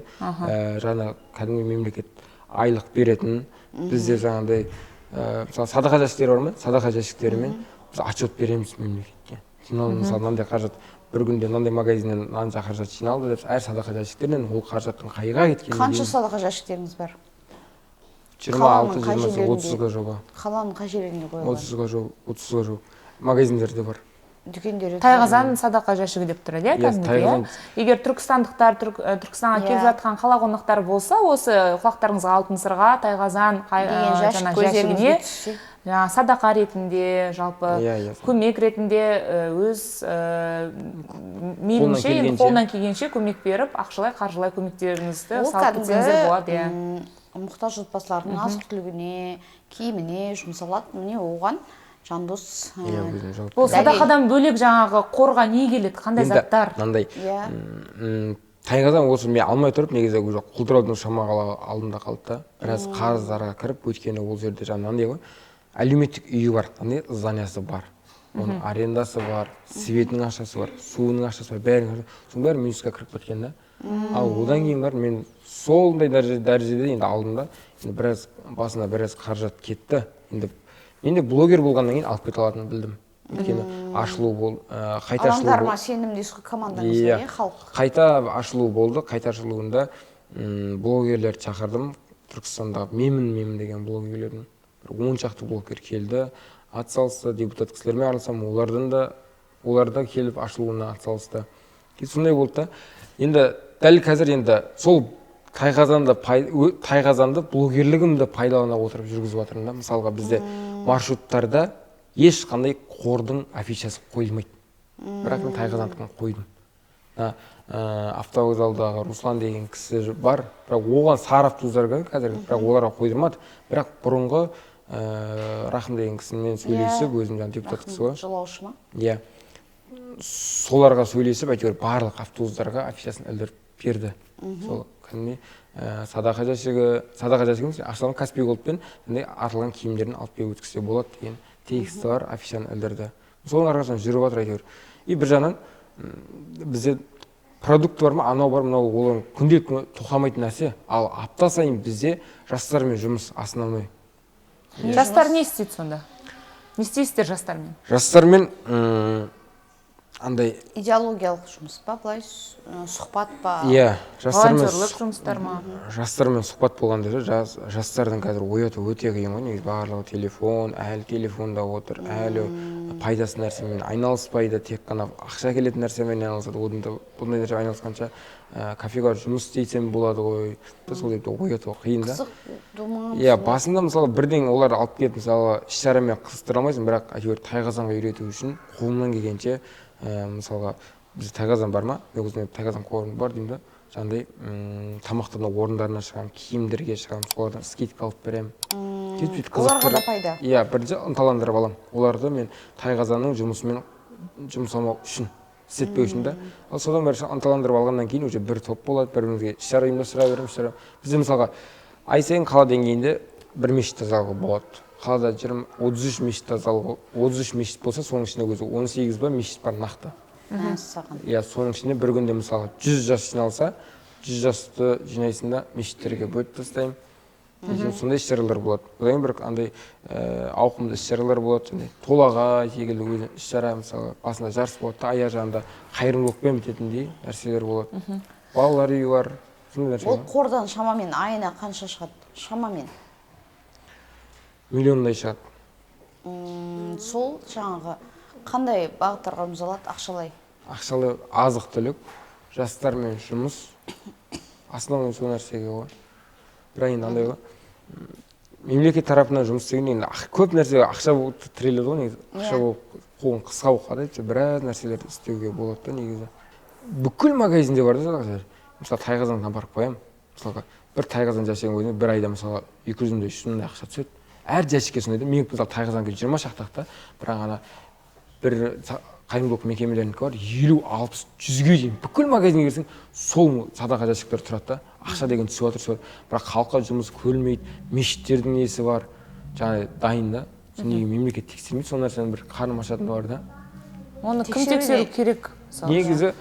жаңа кәдімгі мемлекет айлық беретін, бізде жаңағыдай мысалы садақа жәшіктері бар ма? Садақа жәшіктерімен отчет береміз мемлекетке. Мысалы мынандай қаражат бір күнде мынандай магазиннен мынанша қаражат жиналды деп, әр садақа жәшіктерінен ол қаражаттың қайға кеткенін. Қанша садақа жәшіктеріңіз бар? 26-30-ға жоба. Қаланың қай жеріне қойылған? 30-ға жоба. Магазиндерде бар. Дүкендерде. Тайқазан садақа жәшігі деп тұрады, кәдімгідей. Егер түркістандықтар, Түркістанға келіп жатқан қала қонақтар болса, осы құлақтарыңызға алтын сырға, Тайқазан жәшігіне садақа ретінде, жалпы көмек ретінде өз меніңше енді қолынан келгенше көмек беріп, ақшалай, қаржылай көмектеріңізді салып кетсеңіздер болады. Мұқтаж отбасылардың азық-түлігіне, киіміне жұмсалады, міне оған жандос. Бұл садақадан бөлек жаңағы қорға не келеді, қандай заттар? Мынандай Тайқазан осы мен алмай тұрып, негізі құлдыраудың шамалы алдында қалды да, біраз қарыздарға кіріп, өткені ол жерде жаңағындай ғой, әлеуметтік үйі бар, қандай зданиясы бар, оның арендасы бар, светінің ақшасы бар, суының ақшасы бар, соның бәрі минусқа кіріп кеткен да. Ал одан кейін бар, мен солдай дәрежеде енді алдым да, біраз басында біраз қаражат кетті. Енді блогер болғаннан кейін алып кете алатынын білдім. Өйткені ашылу болды, қайта ашылу болды. Алаңдарма сенімдейсіз командаңызға, халық. Қайта ашылу болды, қайта ашылуында блогерлер шақырдым. Түркістандағы Мемін деген блогерлердің 10 шақты блогер келді, атсалысты, депутат кісілермен араласам, олар да келіп ашылуына атсалысты. Сондай болды да. Енді дәл қазір енді сол Тайқазанды блогерлігімді пайдалана отырып жүргізіп жатырмын да. Мысалға бізде маршруттарда ешқандай қордың афишасы қойылмайды. Бірақ мен Тайқазандықын қойдым. Автовокзалдағы Руслан деген кісі бар, бірақ оған сары автобустарға қазір, бірақ оларға қойдырмады. Бірақ бұрынғы Рахым деген кісімен сөйлесіп, өзім жаңа депутат кісі ғой. Жолаушы ма? Иә. Соларға сөйлесіп, әйтеуір барлық автобустарға афишасын ілдіріп берді. Сол кәдімгідей садақа жәшігі ашылған Каспий голдпен артылған киімдерін алып беріп өткізсе болады деген тексті бар, афишаны ілдірді. Соның арқасынан жүріп жатыр әйтеуір. И бір жағынан бізде продукт бар ма, анау бар, мынау олардың күнделікті тоқтамайтын нәрсе. Ал апта сайын бізде жастармен жұмыс основной. Жастар не істейді сонда? Не істейсіздер жастармен? Жастармен андай идеологиялық жұмыс па, былай сұхбат па? Иә, волонтерлік жұмыстар ма? Жастармен сұхбат болғанда жастардың қазір ояту өте қиын ғой, негізі барлығы телефон, әлі телефонда отыр, әлі пайдасы нәрсемен айналыспайды, тек қана ақша келетін нәрсемен айналысады. Бұндай нәрсе айналысқанша кафеға жұмыс істесем болады ғой, сол деп ояту қиын да. Иә, басында мысалы бірден олар алып келіп мысалы іс-шарамен қызықтыра алмайсың, бірақ әйтеуір Тайқазанға үйрету үшін қолымнан келгенше мысалға бізде Тайқазан бар ма? Мен өзіме Тайқазан қорым бар деймін да. Жаңағыдай тамақтану орындарына шығамын, киімдерге шығамын, солардан скидка алып беремін. Оларға да пайда. Иә, бірінші ынталандырып аламын. Оларды мен Тайқазанның жұмысымен жұмсамау үшін, істетпеу үшін да. Ал содан бері ынталандырып алғаннан кейін уже бір топ болады, бір-бірімізге іс-шара ұйымдастыра береміз. Бізде мысалға ай сайын қала деңгейінде бір мешіт тазалығы болады. Қалада 33 мешіт тазалығы, 33 мешіт болса, соның ішінде өзі 18 ба мешіт бар нақты. Иә, соның ішінде бір күнде мысалы 100 жас жиналса, 100 жасты жинайсында мешіттерге бөліп тастаймын. Сондай іс-шаралар болады. Одан бір андай ауқымды іс-шаралар болады. Толаға секілді өзі іс-шара, мысалы басында жарыс болады, аяқ жағында қайырымдылықпен бітетіндей нәрселер болады. Балалар үйі бар. Ол қордан шамамен айына қанша шығады? Шамамен миллиондай шығады. Сол жаңағы қандай бағыттарға жұмсалады ақшалай? Ақшалай азық-түлік, жастармен жұмыс, основной сол нәрсеге ғой. Бірақ енді андай ғой. Мемлекет тарапынан жұмыс істегенде көп нәрсеге ақша болып тіреледі ғой негізі. Ақша болып қолын қысқа болып қалады, біраз нәрселер істеуге болады да негізі. Бүкіл магазинде бар да садақадар. Мысалы тайқазаннан барып қоямын. Мысалға бір тайқазан жәшігінің өзіне бір айда мысалы 200-мыңдай 300-мыңдай ақша түседі. Әр жәшікке сондай да. Мен мысалы тайқазанға 20 шақтақта, бірақ ана бір қайырымдылық мекемелерінікі бар 50, 60, 100-ге дейін бүкіл магазинге кірсең сол садақа жәшіктер тұрады да. Ақша деген түсіп жатыр. Бірақ халыққа жұмыс көрілмейді. Мешіттердің несі бар. Жаңа дайын да. Неге мемлекет тексермейді, сол нәрсенің бір қарным ашатыны бар да. Оны кім тексеру керек? Негізі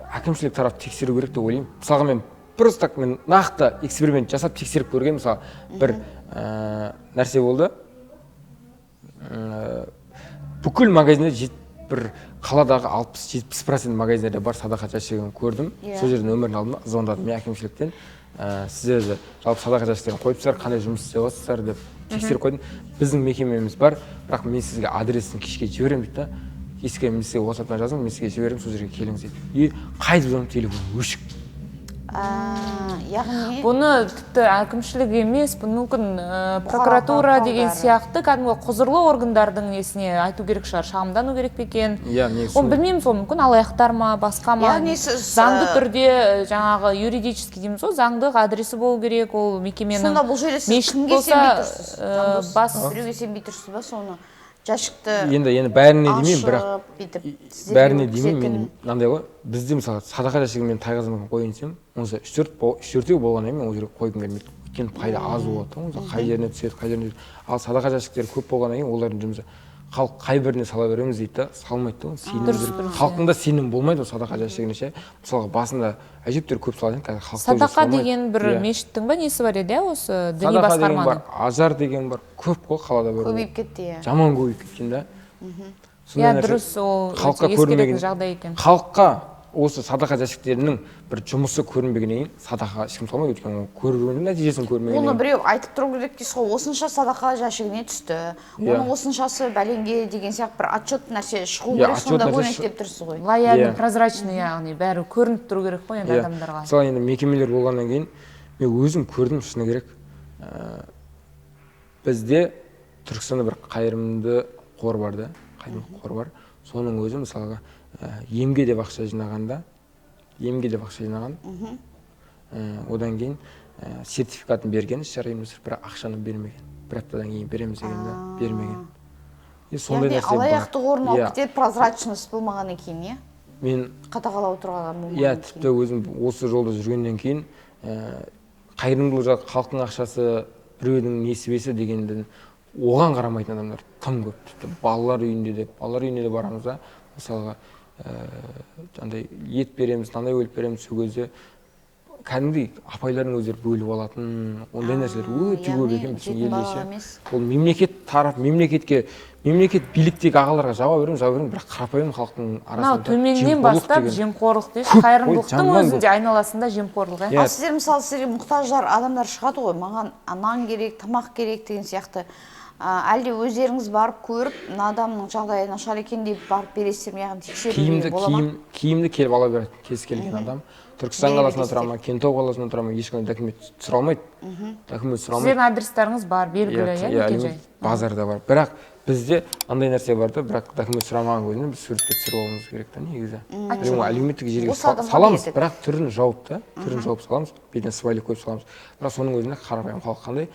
әкімшілік тарап тексеру керек деп ойлаймын. Мысалға мен просто мен нақты эксперимент жасап тексеріп көрген, мысалы бір нәрсе болды. Бүкіл магазинде бір қаладағы 60-70% магазиндерде бар садақа жәшігін көрдім. Сол жерден нөмірін алдым, звондадым мен әкімшіліктен. Сіздер жалпы садақа жәшіктерін қойыпсыздар, қандай жұмыс істеп жатырсыздар деп тексеріп қойдым. Біздің мекемеміз бар, бірақ мен сізге адресін кешке жіберемін дейді да. Кешке мен сізге WhatsApp-тан жазыңыз, мен сізге жіберемін, сол жерге келіңіз дейді. Қайтып звондап телефон өшік. Яғни бұны тіпті әкімшілік емес, бұл мүмкін прокуратура деген сияқты кәдімгі құзырлы органдардың несіне айту керек шығар, шағымдану керек пе екен. Оны білмеймін, сол мүмкін алаяқтар ма, басқа ма. Заңды түрде жаңағы юридический дейміз ғой, заңдық адресі болу керек, ол мекеменің. Сонда бұл жерде сіз кімге сенбей тұрсыз? Біреуге сенбей тұрсыз ба соны? Жәшікті енді бәріне демеймін, бірақ бәріне демеймін, мен мынандай ғой, бізде мысалы садақа жәшігін мен тайқазанға қояйын десем, онысы 3-4 болғаннан кейін ол жерге қойғым келмейді. Өйткені пайда аз болады, онысы қай жеріне түседі, қай жеріне түседі. Ал садақа жәшіктері көп болғаннан кейін олардың жұмысы халық қай біріне сала береміз дейді да, салмайды да. Халықтың да сенім болмайды ол садақа жәшігіне ше. Мысалға басында әжептәуір көп салады, қазір халықта садақа деген бір мешіттің ба несі бар еді, осы діни басқарманың? Ажар деген бар, көп қой қалада бар. Көбейіп кетті, иә. Жаман көбейіп кеткен да. Иә, дұрыс, ол ескеретін жағдай екен. Халыққа осы садақа жәшіктерінің бір жұмысы көрінбегеннен кейін садақа ешкім салмайды, өйткені ол көргеннің нәтижесін көрмегеннен кейін. Оны біреу айтып тұру керек дейсіз ғой, осынша садақа жәшігіне түсті, оның осыншасы бәленге деген сияқты бір отчет нәрсе шығу керек, сонда көрінеді деп тұрсыз ғой. Лояльный, прозрачный, яғни бәрі көрініп тұру керек қой енді адамдарға. Мысалы енді мекемелер болғаннан кейін мен өзім көрдім, шыны керек. Бізде Түркістанда бір қайырымды қор бар да, қайырымдылық қор бар. Соның өзі мысалға емге деп ақша жинағанда, одан кейін сертификатын берген, іс-шара ұйымдастырып, бірақ ақшаны бермеген. Бір аптадан кейін береміз дегенде бермеген. Яғни алаяқтық орын алып кетеді, прозрачность болмағаннан кейін, иә? Мен қадағалап отырған болмағаннан кейін. Иә, тіпті өзім осы жолда жүргеннен кейін қайырымдылық халықтың ақшасы біреудің несібесі дегенді оған қарамайтын адамдар тым көп. Тіпті балалар үйінде де барамыз да, мысалға андай ет береміз, мынандай бөліп береміз, сол кезде кәдімгідей апайлардың өздері бөліп алатын, ондай нәрселер өте көп екен біздің елде. Ол мемлекет биліктегі ағаларға жауап беремін, бірақ қарапайым халықтың арасында төменнен бастап жемқорлық дейсіз, қайырымдылықтың өзінде айналасында жемқорлық. Ал сіздер мысалы сіздерге мұқтаждар адамдар шығады ғой, маған нан керек, тамақ керек деген сияқты. Әлде өздеріңіз барып көріп, адамның жағдайы нашар екен деп барып бересіздер ме, яғни тексеруге бола ма? Киімді келіп ала береді кез келген адам. Түркістан қаласына тұра ма, Кентау қаласына тұра ма, ешқандай документ сұралмайды. Сіздердің адрестарыңыз бар, белгілі, иә? Базарда бар. Бірақ бізде андай нәрсе бар да, бірақ документ сұрамаған көзінен біз суретке түсіріп алуымыз керек та негізі. Әлеуметтік жерге саламыз, бірақ түрін жауып та, түрін жауып саламыз, бетіне смайлик қойып саламыз. Бірақ соның өзінде қарапайым халық қандай,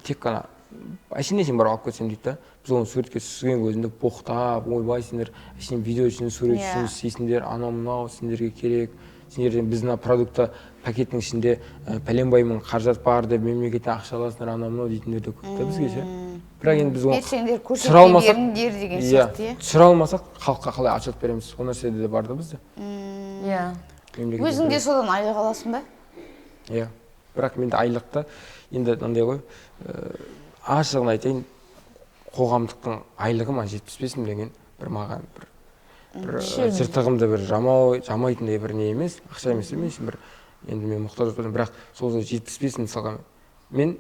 тек қана әшейін барып алып кетсем дейді да, біз оны суретке түсірген көзінде боқтап, ойбай сендер әшейін видео үшін, сурет үшін істейсіңдер, анау-мынау сендерге керек. сендер біздің продукты пакеттің ішінде пәленбай мың қаражат бар деп мемлекеттен ақша аласыңдар анау мынау дейтіндер де көп та бізге ше. Бірақ енді біз берсеңдер көрсете беріңдер деген сияқты иә. түсіре алмасақ халыққа қалай отчет береміз, ол нәрсе де бар да бізде. Иә. Өзің де содан айлық аласың ба? Иә. Бірақ менде айлықта енді мынандай ғой, ашығын айтайын, қоғамдықтың айлығы маған 75 мың деген бір маған бір жыртығымды бір жамайтындай бір не емес, ақша емес емес, бір енді мен мұқтаж болсам, бірақ сол 75 мысалға мен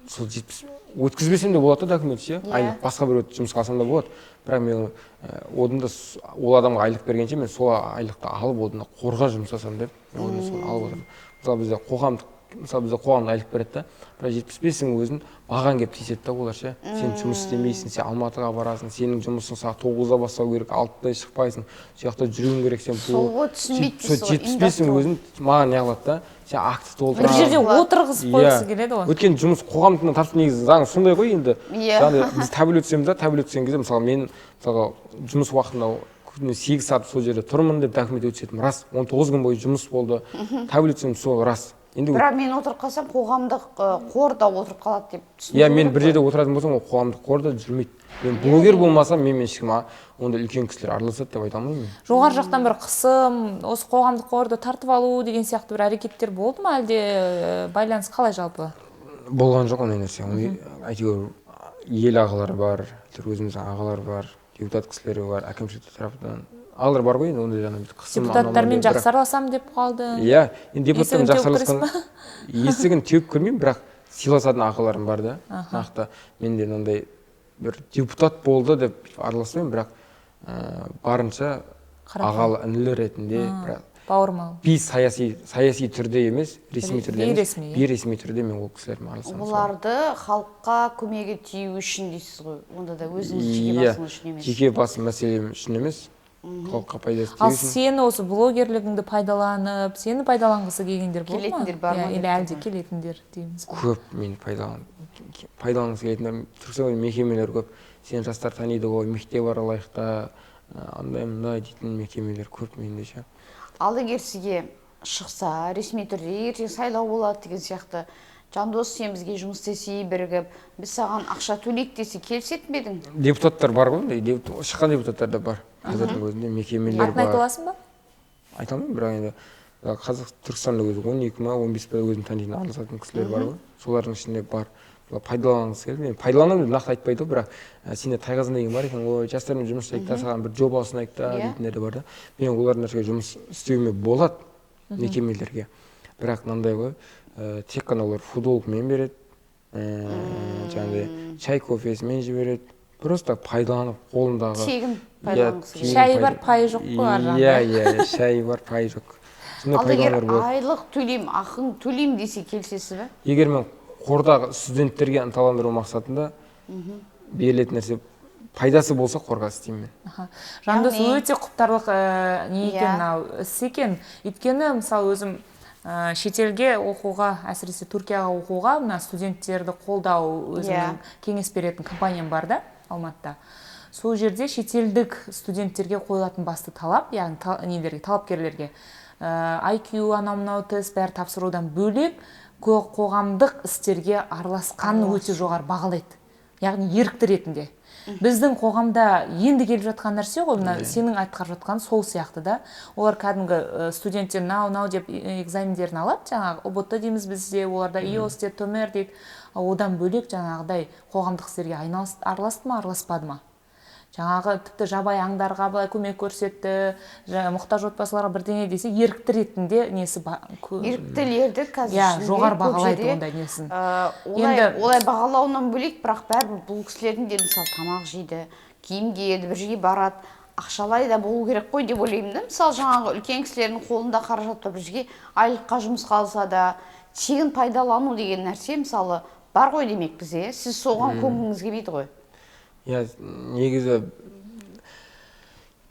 сол 70 өткізбесем де болады документ ше, айлық басқа бір жұмысқа алсам да болады. Бірақ мен одында ол адамға айлық бергенше мен сол айлықты алып одында қорға жұмсасам деп мен одында соны алып отырмын. Мысалы бізде қоғамда айлық береді да, бірақ 75-ің өзін маған келіп тиіседі да олар ше. Сен жұмыс істемейсің, сен Алматыға барасың, сенің жұмысың сағат 9-да бастау керек, 6-да шықпайсың, сол жақта жүруің керек, сен бұл түсінбейді. 75-ің өзін маған не қылады да, сен акт толтыра. Бір жерде отырғызып қойғысы келеді ғой. Өйткені жұмыс қоғамдың тапсырыс негізі заңы сондай ғой енді. Біз таблет өтсем кезде мысалы мен мысалға жұмыс уақытында 8 сағат сол жерде тұрмын деп документ өтсетім рас. 19 күн бойы жұмыс болды. Таблет өтсем сол рас. Бірақ мен отырып қалсам қоғамдық қорда отырып қалады деп түсіндім. Иә, мен бір жерде отыратын болсам, ол қоғамдық қорда жүрмейді. Мен блогер болмасам, мен ешкім онда үлкен кісілер араласады деп айта алмаймын. Жоғары жақтан бір қысым, осы қоғамдық қорды тартып алу деген сияқты бір әрекеттер болды ма, әлде байланыс қалай жалпы? Болған жоқ ондай нәрсе. Әйтеуір ел ағалары бар, өзіміздің ағалар бар, депутат кісілері бар, әкімшілік тарапынан. Алар бар ғой, ондай жаңа қысым. Депутаттармен жақсы араласам деп қалды. Иә, енді депутаттармен жақсы араласқан есігін теуіп көрмеймін, бірақ сыйласатын ағаларым бар да. Нақты менде мынандай бір депутат болды деп араласпаймын, бірақ барынша ағалы інілер ретінде, бірақ бауырмал. Саяси түрде емес, ресми түрде емес, бейресми түрде мен ол кісілермен араласамын. Оларды халыққа көмегі тию үшін дейсіз ғой, онда да өзіңіз жеке басыңыз үшін емес. Жеке басым мәселем үшін емес. Халыққа пайдасы тию Ал үшін. сен осы блогерлігіңді пайдаланып, сені пайдаланғысы келгендер болды ма? Келетіндер бар ма? Или әлде келетіндер дейміз. Көп мені пайдаланғысы келетіндер, Түркістан мекемелер көп. Сен жастар таниды ғой, мектеп аралайықта, андай-мындай дейтін мекемелер көп менде ше. Ал егер сізге шықса, ресми түрде ертең сайлау болады деген сияқты, Жандос, сен бізге жұмыс істесей бірігіп, біз саған ақша төлейік десе келісетін бе едің? Депутаттар бар ғой, шыққан депутаттар да бар. Қазірдің өзінде мекемелер бар. Атын айта аласың ба? Айта алмаймын, бірақ енді қазір Түркістанда өзі 12 ма, 15 па өзім танитын араласатын кісілер бар ғой. Солардың ішінде бар. Пайдаланғысы келді. Мен пайдаланамын деп нақты айтпайды, бірақ сенде Тайғазын деген бар екен, ой, жастармен жұмыс істейік та, саған бір жоба ұсынайық та дейтіндер де бар да. Мен олардың нәрсеге жұмыс істеуіме болады мекемелерге. Бірақ мынандай ғой, тек қана олар футболкамен береді, жаңағыдай чай кофесімен жібереді. Просто пайдаланып қолындағы тегін пайдаланғысы. Шайы бар, пайы жоқ қой ар жағында. Иә, шайы бар, пайы жоқ. Ал егер айлық төлейм, ақын төлейм десе келісесіз бе? Егер мен қордағы студенттерге ынталандыру мақсатында берілетін нәрсе пайдасы болса қорға істеймін мен. Жандос, өте құптарлық не екен мынау іс екен. Өйткені мысалы өзім шетелге оқуға, әсіресе Түркияға оқуға, мына студенттерді қолдау өзімнің кеңес беретін компаниям бар да, Алматыда. Сол жерде шетелдік студенттерге қойылатын басты талап, яғни талапкерлерге IQ, анау-мынау тест бәрі тапсырудан бөлек қоғамдық істерге араласқанын өте жоғары бағалайды. Яғни ерікті ретінде. Біздің қоғамда енді келіп жатқан нәрсе ғой, мына сенің айтқарып жатқан сол сияқты да. Олар кәдімгі студенттер нау деп экзамендерін алады, жаңағы ұбт дейміз бізде, оларда IELTS дейді, TOEFL дейді. Одан бөлек жаңағыдай қоғамдық істерге араласты ма, араласпады ма? Жаңағы тіпті жабай аңдарға былай көмек көрсетті, мұқтаж отбасыларға бірдеңе десе, ерікті ретінде несі еріктілерді қазір жоғары бағалайды ондай несін. Олай бағалауынан бөлек, бірақ бәрібір бұл кісілердің де мысалы тамақ жейді, киім киеді, бір жерге барады, ақшалай да болу керек қой деп ойлаймын да. Мысалы жаңағы үлкен кісілердің қолында қаражат бар, бір жерге айлыққа жұмысқа алса да, тегін пайдалану деген нәрсе мысалы бар ғой демек бізде. Сіз соған көңіліңіз келмейді ғой. Иә, негізі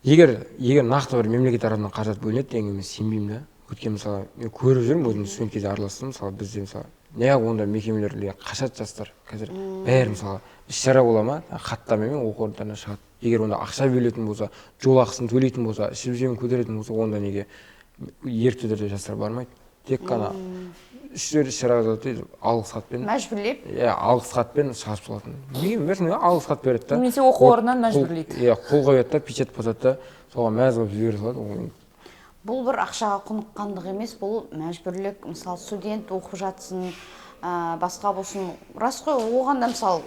егер нақты бір мемлекет тарапынан қаражат бөлінеді дегенге мен сенбеймін да. Өйткені мысалы мен көріп жүрмін, өзім студент кезде араластым, мысалы бізде мысалы неғып онда мекемелерге қашады жастар. Қазір бәрі мысалы іс-шара бола ма, хаттамамен оқу орындарына шығады. Егер онда ақша бөлетін болса, жол ақысын төлейтін болса, ішіп-жемін көтеретін болса, онда неге ерікті түрде жастар бармайды. Тек қана іс-шараға жатады, алғыс хатпен. Мәжбүрлеп. Иә, алғыс хатпен шығарып салатын. Білмеймін, алғыс хат береді да. Немесе оқу орнынан мәжбүрлейді. Иә, қол қояды да, печать басады да, соған мәз қылып жібере салады. Бұл бір ақшаға құныққандық емес, бұл мәжбүрлік. Мысалы, студент оқып жатсын, басқа болсын. Рас қой, оған да мысалы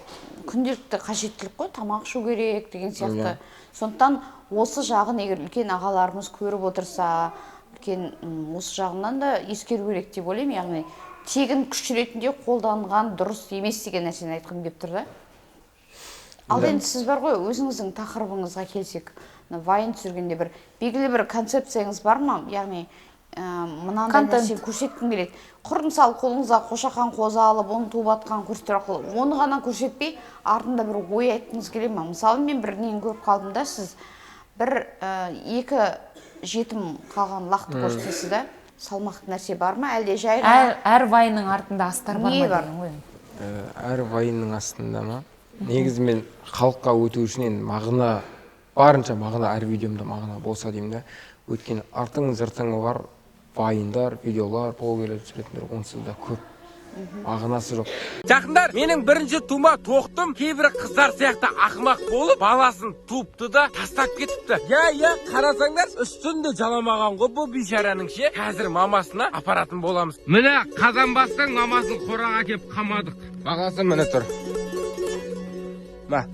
күнделікті қажеттілік қой, тамақ ішу керек деген сияқты. Сондықтан осы жағын егер үлкен ағаларымыз көріп отырса, үлкен осы жағынан да ескеру керек деп ойлаймын. Яғни тегін күш ретінде қолданған дұрыс емес деген нәрсені айтқым келіп тұр да. Ал енді сіз бар ғой, өзіңіздің тақырыбыңызға келсек, вайн түсіргенде бір белгілі бір концепцияңыз бар ма? Яғни мынандай нәрсе көрсеткім келеді. Құр мысалы қолыңызға қошақан қоза алып, оны туып атқан көрсету арқылы, оны ғана көрсетпей, артында бір ой айтқыңыз келе ма? Мысалы мен бір нені көріп қалдым да, сіз бір екі жетім қалған лақты көрсетесіз да, салмақты нәрсе бар ма? Әлде жай әр вайнның артында астар бар ма деген ғой? Әр вайнның астында ма? Негізі мен халыққа өту үшін мағына, барынша мағына, әр видеомда мағына болса деймін да. Өйткені артың жыртыңы бар вайындар, видеолар, блогерлер түсіретіндер, онсыз да көп. Мағынасы жоқ. Жақындар, менің бірінші тума тоқтым, кейбір қыздар сияқты ақымақ болып, баласын туыпты да тастап кетіпті. Я, қарасаңдар, үстінде жаламаған ғой бұл бейшараның ше. Қазір мамасына апаратын боламыз. Міне қазан бастың мамасын қораға кеп қамадық. Бағасы міне тұр. Ма.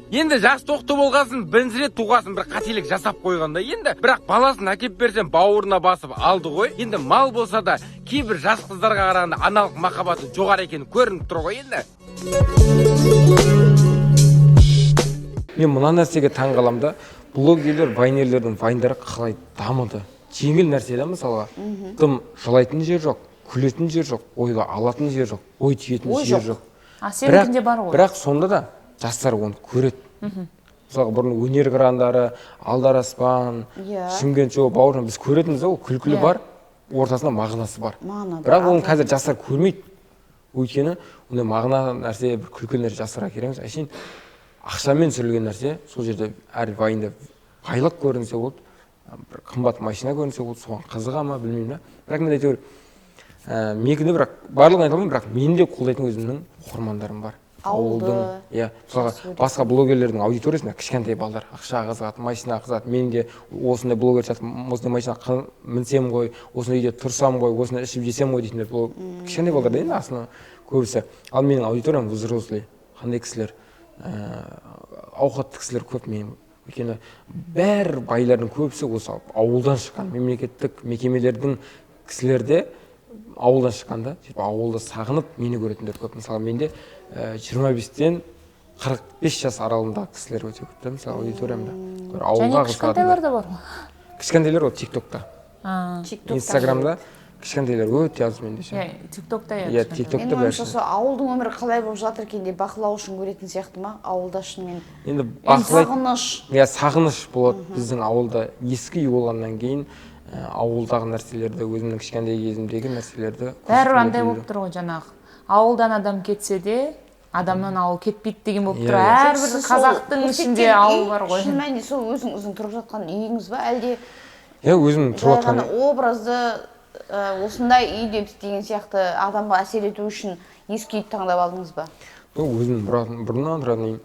Енді жас тоқты болғасын, бірінші рет туғасын бір қателік жасап қойғанда, енді бірақ баласын әкеп берсем бауырына басып алды ғой. Енді мал болса да кейбір жас қыздарға қарағанда аналық махаббаты жоғары екені көрініп тұр ғой енді. Мен мына нәрсеге таң қаламын да, блогерлер, вайнерлердің вайндары қалай дамыды. Жеңіл нәрсе да мысалға. Тым жылайтын жер жоқ, күлетін жер жоқ, ойға алатын жер жоқ, ой түйетін жер жоқ. Сенікінде бар ғой. Бірақ сонда да жастар оны көреді. Мысалға бұрын өнер қырандары, Алдар Аспан, Шымкент шоу, бауыржан біз көретінбіз, ол күлкілі бар, ортасында мағынасы бар. Бірақ оны қазір жастар көрмейді. Өйткені ондай мағына нәрсе, бір күлкілі нәрсе жастарға кереміз. Әшейін ақшамен түсірілген нәрсе, сол жерде әр вайында байлық көрінсе болды, бір қымбат машина көрінсе болды, соған қызыға ма білмеймін да. Бірақ мен әйтеуір менікінде бірақ барлығын айта алмаймын, бірақ мен де қолдайтын өзімнің оқырмандарым бар. Ауылдың, мысалға басқа блогерлердің аудиториясында кішкентай балдар ақша қызығады, машина қызығады. Мен де осындай блогер сияқты осындай машина мінсем ғой, осындай үйде тұрсам ғой, осындай ішіп жесем ғой дейтіндер кішкентай балдар да енді асына көбісі. Ал менің аудиториям взрослый, қандай кісілер, ауқатты кісілер көп менің. Өйткені бәр байлардың көбісі осы ауылдан шыққан, мемлекеттік мекемелердің кісілерде ауылдан шыққанда, ауылды сағынып мені көретіндер көп. Мысалы менде 25-тен 45 жас аралығындағы кісілер өте көп та, мысалы аудиториямда. Және кішкентайлар да бар ма? Кішкентайлар ол тиктокта. Инстаграмда кішкентайлар өте аз менде. Тиктокта иә, тиктокта бәрі. Мен ауылдың өмірі қалай болып жатыр екен деп бақылау үшін көретін сияқты ма? Ауылда шынымен. Енді сағыныш. Иә, сағыныш болады. Біздің ауылда ескі үй болғаннан кейін ауылдағы нәрселерді, өзімнің кішкентай кезімдегі нәрселерді бәрі андай болып тұр ғой жаңағы. Ауылдан адам кетсе де, адамнан ауыл кетпейді деген болып тұр. Әрбір қазақтың ішінде ауыл бар ғой. Шын мәнінде сол өзіңіздің тұрып жатқан үйіңіз ба, әлде өзім тұрып жатқан образды осындай үй деген сияқты адамға әсер ету үшін ескі үйді таңдап алдыңыз ба? Өзім бұрыннан тұратын үйім.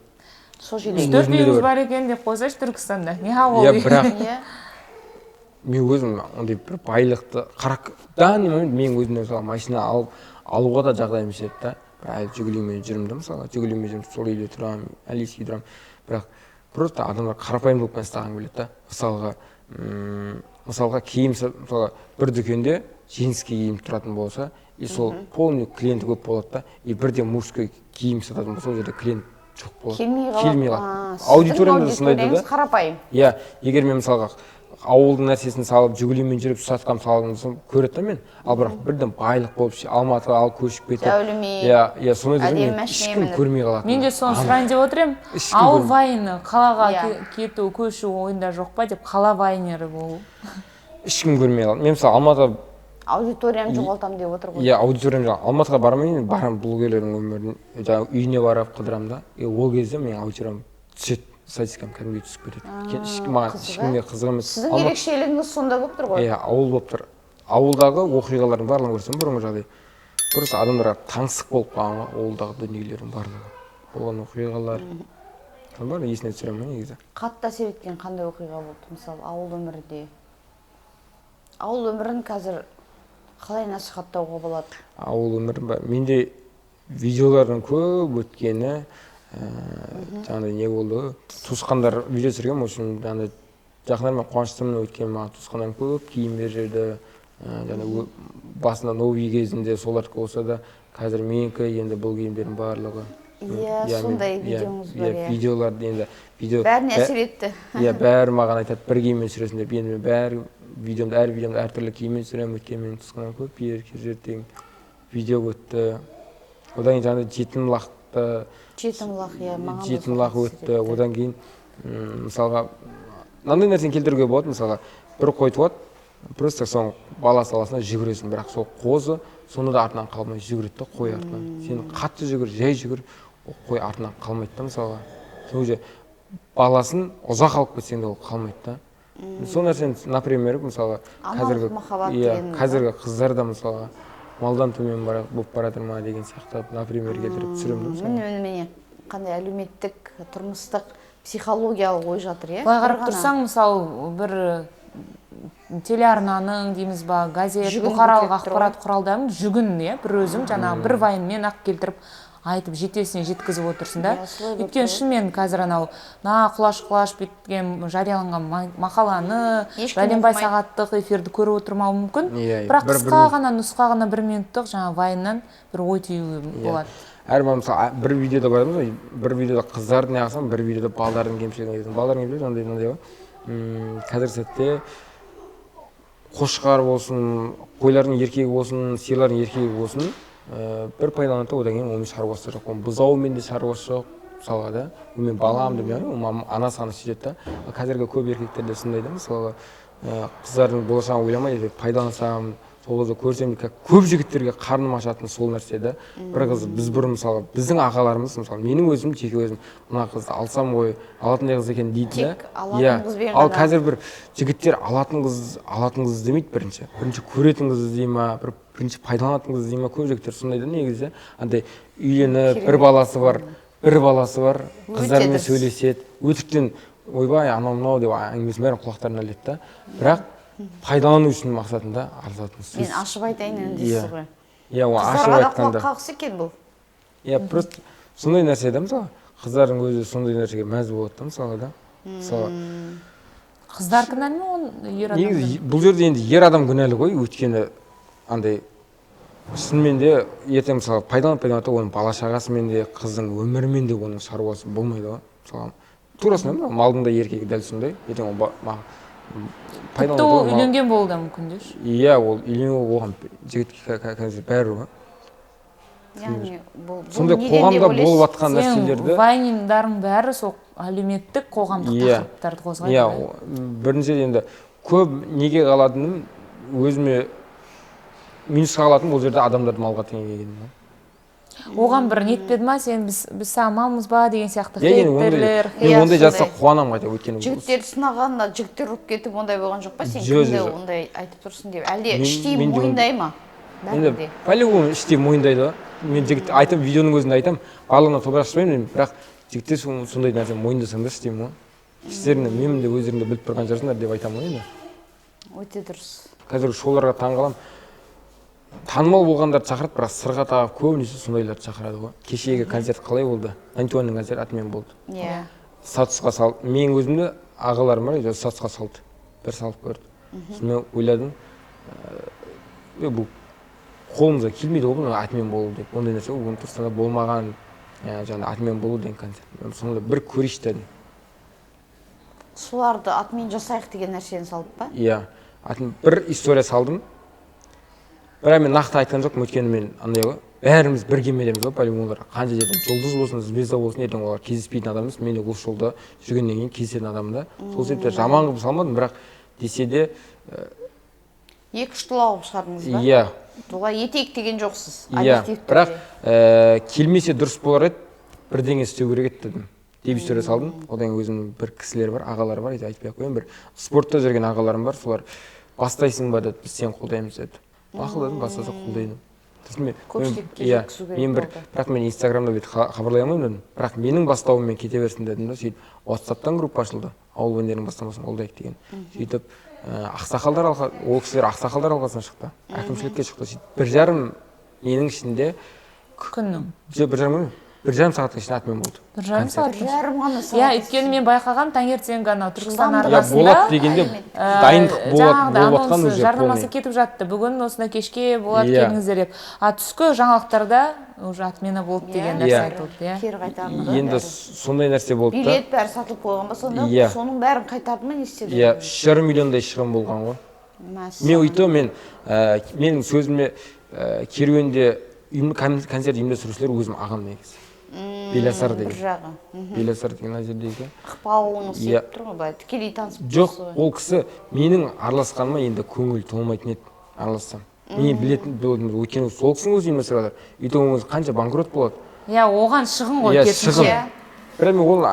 Сол жерде 3-4 үйіңіз бар екен деп қойсайшы Түркістанда. Не ауыл үй? Мен өзім ондай бір байлықты данный момент мен өзімнен машина алуға да жағдайым жетеді да. Әлі жүгілумен жүрмді мысалға, жүгілумен жүрмін, сол үйде тұрамын, әлейске тұрамын. Бірақ просто адамдар қарапайымдылықпен ұстаған келеді да. Мысалға киім, мысалға бір дүкенде женский киім тұратын болса, и сол полный клиенті көп болады да, и бірде мужской киім сататын болса, сол жерде клиент жоқ болады. Келмей қалады. Аудиториямда сондай да. Қарапайым. Иә, егер мен мысалға ауылдың нәрсесін салып, жүгілумен жүріп сатқам салғанын көреді мен. Ал бірақ бірден байлық болып, Алматыға алып көшіп кетіп. Иә, сондай мен ешкім көрмей қалады. Мен де соны сұрайын деп отырмын. Ауыл вайны қалаға кету, көшу ойында жоқ па деп, қала вайнері болу. Ешкім көрмей қалады. Мен мысалы Алматыға аудиториям жоғалтам деп отыр ғой. Иә, аудиториям жоғалтам. Алматыға барамын блогерлердің өмірін, үйіне барып қыдырамын да. Ол кезде мен аудиториям түседі. статистикам кәдімгідей түсіп кетеді. Маған ешкімге қызық емес. Сіздің ерекшелігіңіз сонда болып тұр ғой. Иә, ауыл болып тұр. Ауылдағы оқиғалардың барлығын көрсем бұрынғы жағдай. Просто адамдарға таңсық болып қалған ғой, ауылдағы дүниелердің барлығы. Болған оқиғалар. Бар, есіне түсіремін негізі. Қатты әсер еткен қандай оқиға болды, мысалы, ауыл өмірінде? Ауыл өмірін қазір қалай насихаттауға болады? Ауыл өмірі бар. Менде видеолардың көп өткені, жаңағыдай не болды? Туысқандар видео түсірген, үшін жаңағыдай жақындармен қуаныштымын, өйткені маған туысқандарым көп киім берді. Жаңа басында новый кезінде солардікі болса да, қазір менікі енді бұл киімдердің барлығы. Иә, сондай видеоңыз бар, иә. Видеоларды енді бәріне әсер етті. Иә, бәрі маған айтады, бір киіммен түсіресің деп. Енді әр видеомды әртүрлі киіммен түсіремін, өйткені менің туысқандарым көп жерден видео өтті. Одан кейін жаңағыдай Жетім лақ, иә, маған жетім лақ өтті. Одан кейін мысалға мынандай нәрсені келтіруге болады, мысалға бір қой туады, просто соның бала саласына жүгіресің, бірақ сол қозы сонда да артынан қалмай жүгіреді да, қой артынан. Сен қатты жүгір, жай жүгір, қой артынан қалмайды да, мысалға. Сол баласын ұзақ алып кетсең де ол қалмайды да. Сол нәрсені, например, мысалға қазіргі қыздар да мысалға малдан төмен болып бара жатыр ма деген сияқты, например, келтіріп түсіремін. Міне, қандай әлеуметтік, тұрмыстық, психологиялық ой жатыр, иә? Былай қарап тұрсаң, мысалы, бір телеарнаның дейміз ба, газет, бұқаралық ақпарат құралдарының жүгін, бір өзім жаңағы бір вайнмен ақ келтіріп айтып жетесіне жеткізіп отырсың да. Өйткені шынымен қазір анау құлаш біткен жарияланған мақаланы, бәленбай сағаттық эфирді көріп отырмауы мүмкін. Бірақ қысқа ғана, нұсқа ғана 1 минуттық жаңа вайннан бір ой түюі болады. Әрбір мысалы бір видеода барамыз ғой, бір видеода қыздардың неғылсам, бір видеода балдардың кемшілігін айтасың. Балдардың кемшілігі мынандай ғой. Қазіргі сәтте қошқар болсын, қойлардың еркегі болсын, сиырлардың еркегі болсын, бір пайдаланады, одан кейін онымен шаруасы жоқ. Бұзауымен де шаруасы жоқ, мысалға да. Мен балам деп ойлаймын, анасы ғана сөйтеді да. Қазіргі көп еркектер де сондай да, мысалға қыздардың болашағын ойламайды, пайдалансам, сол қызды көрсем, көп жігіттерге қарным ашатын сол нәрсе да. Бір қыз біз бұрын мысалға біздің ағаларымыз, мысалы менің өзім, жеке өзім мына қызды алсам ғой, алатындай қыз екен дейді да. Ал қазір бір жігіттер алатын қыз іздемейді бірінші көретін қыз іздей ма, бірінші пайдаланатын қыз іздей ма, көп жігіттер сондай да негізі. Андай үйленіп, бір баласы бар, қыздармен сөйлеседі, өтіріктен ойбай анау деп әңгімесін бәрін құлақтарына іледі да. Бірақ пайдалану үшін мақсатында арзатын сөз. Мен ашып айтайын өндесіз ғой. Иә, ол ашып айтқанда. Қыздарға қалғысы екен бұл. Иә, просто сондай нәрсе да, мысалы, қыздардың өзі сондай нәрсеге мәз болады да, мысалы да. Қыздар кінәлі ме, оны ер адам? Негізі бұл жерде енді ер адам кінәлі ғой, өйткені андай шынымен де ертең мысалы пайдаланып оның бала шағасымен де, қыздың өмірімен де оның шаруасы болмайды ғой. Мысалы, турасында малдың да еркегі дәл сондай, ертең ол тіпті ол үйленген болуы да мүмкін деші? Иә, ол үйленген болған жігітке қазір бәрі ғой. Сондай қоғамда болып жатқан нәрселерді. Сен вайниндарың бәрі сол әлеуметтік қоғамдық тақырыптарды қозғайды. Иә, бірінші енді көп неге қалатыным, өзіме минусқа қалатыным ол жерде адамдарды малға теңегенім. Оған бір нетпеді ма, сен біз сағамамыз ба деген сияқты хейттерлер. Мен ондай жазса қуанам қайта өйткені. Жігіттер сынағанда жігіттер ұрып кетіп ондай болған жоқ па, сен кімді ондай айтып тұрсың деп? Әлде іштей мойындай ма? Енді по-любому іштей мойындайды ғой. Мен жігіт айтып, видеоның өзінде айтам, барлығына тобырақ шықпаймын, бірақ жігіттер сондай нәрсе мойындасаңдар істеймін ғой. Іштерінде мен де өздеріңде біліп тұрған шығарсыңдар деп айтамын ғой енді. Өте дұрыс. Қазір шоуларға таңғаламын. Танымал болғандарды шақырады, бірақ сырға тағып көбінесе сондайларды шақырады ғой. Кешегі концерт қалай болды? Антуанның концерті атымен болды. Иә. Статусқа салды. Мен өзімді ағаларым бар, статусқа салды. Бір салып көрді. Мен ойладым, бұл қолымызға келмейді ғой, атымен болу деп. Ондай нәрсе ол Түркістанда болмаған, жаңа атымен болу деген концерт. Сонда бір көрейші дедім. Соларды атымен жасайық деген нәрсені салып па? Иә. Бір история салдым. Бірақ мен нақты айтқан жоқпын, өйткені мен андай ғой, бәріміз бірге медеміз ғой, по-любому олар қанша жерден жұлдыз болсын, звезда болсын, ертең олар кездеспейтін адам емес, мен де осы жолда жүргеннен кейін кездесетін адам да. Сол себепті жаман қылып салмадым, бірақ десе де екі-үш тұла қылып шығардыңыз ба? Иә. Олай етейік деген жоқсыз. Иә, бірақ келмесе дұрыс болар еді, бірдеңе істеу керек еді дедім. деп история салдым. Одан кейін өзімнің бір кісілер бар, ағалар бар, айтпай ақ қояйын, бір спортта жүрген ағаларым бар, солар бастайсың ба деді, біз сені қолдаймыз деді. Мақұл дедім, бастаса қолдаймын. Көпшілікке жеткізу керек мен бірақ мен инстаграмда бүйтіп хабарлай алмаймын дедім, бірақ менің бастауыммен кете берсін дедім да, сөйтіп WhatsApp-тан группа ашылды, ауыл өнерінің бастамасын қолдайық деген. Сөйтіп ақсақалдар ол кісілер ақсақалдар алқасына шықты, әкімшілікке шықты. Сөйтіп 1,5 менің ішінде күннің 1,5 сағаттың ішінде атымен болды. 1,5 сағат. 1,5 ғана сағат. Иә, өйткені мен байқағам таңертеңгі анау Түркістан Я арнасында болады дегенде дайындық болып жатқан анонсы жарнамасы кетіп жатты. Бүгін осында кешке болады келіңіздер деп. А түскі жаңалықтарда уже отмена болды деген нәрсе айтылды, иә. Кері қайтарылды. енді сондай нәрсе болды да. Билет бәрі сатылып қойған ба сонда? Соның бәрін қайтарды ма, не істеді? Иә, 3,5 миллиондай шығын болған ғой. Мен менің сөзіме керуенде концерт ұйымдастырушылар өзім ағам негізі. Беласар деген. Беласар деген ана жердегі. Ықпалыңыз сеп тұр ғой, былай тікелей танысып жоқ, ол кісі менің араласқаныма енді көңіл толмайтын еді, аралассам. Мен білетін болдым, өйткені сол кісінің өзі ұйымдастырып жатыр. Өйтіп өзі қанша банкрот болады. Иә, оған шығын ғой керісінше. Бірақ мен ол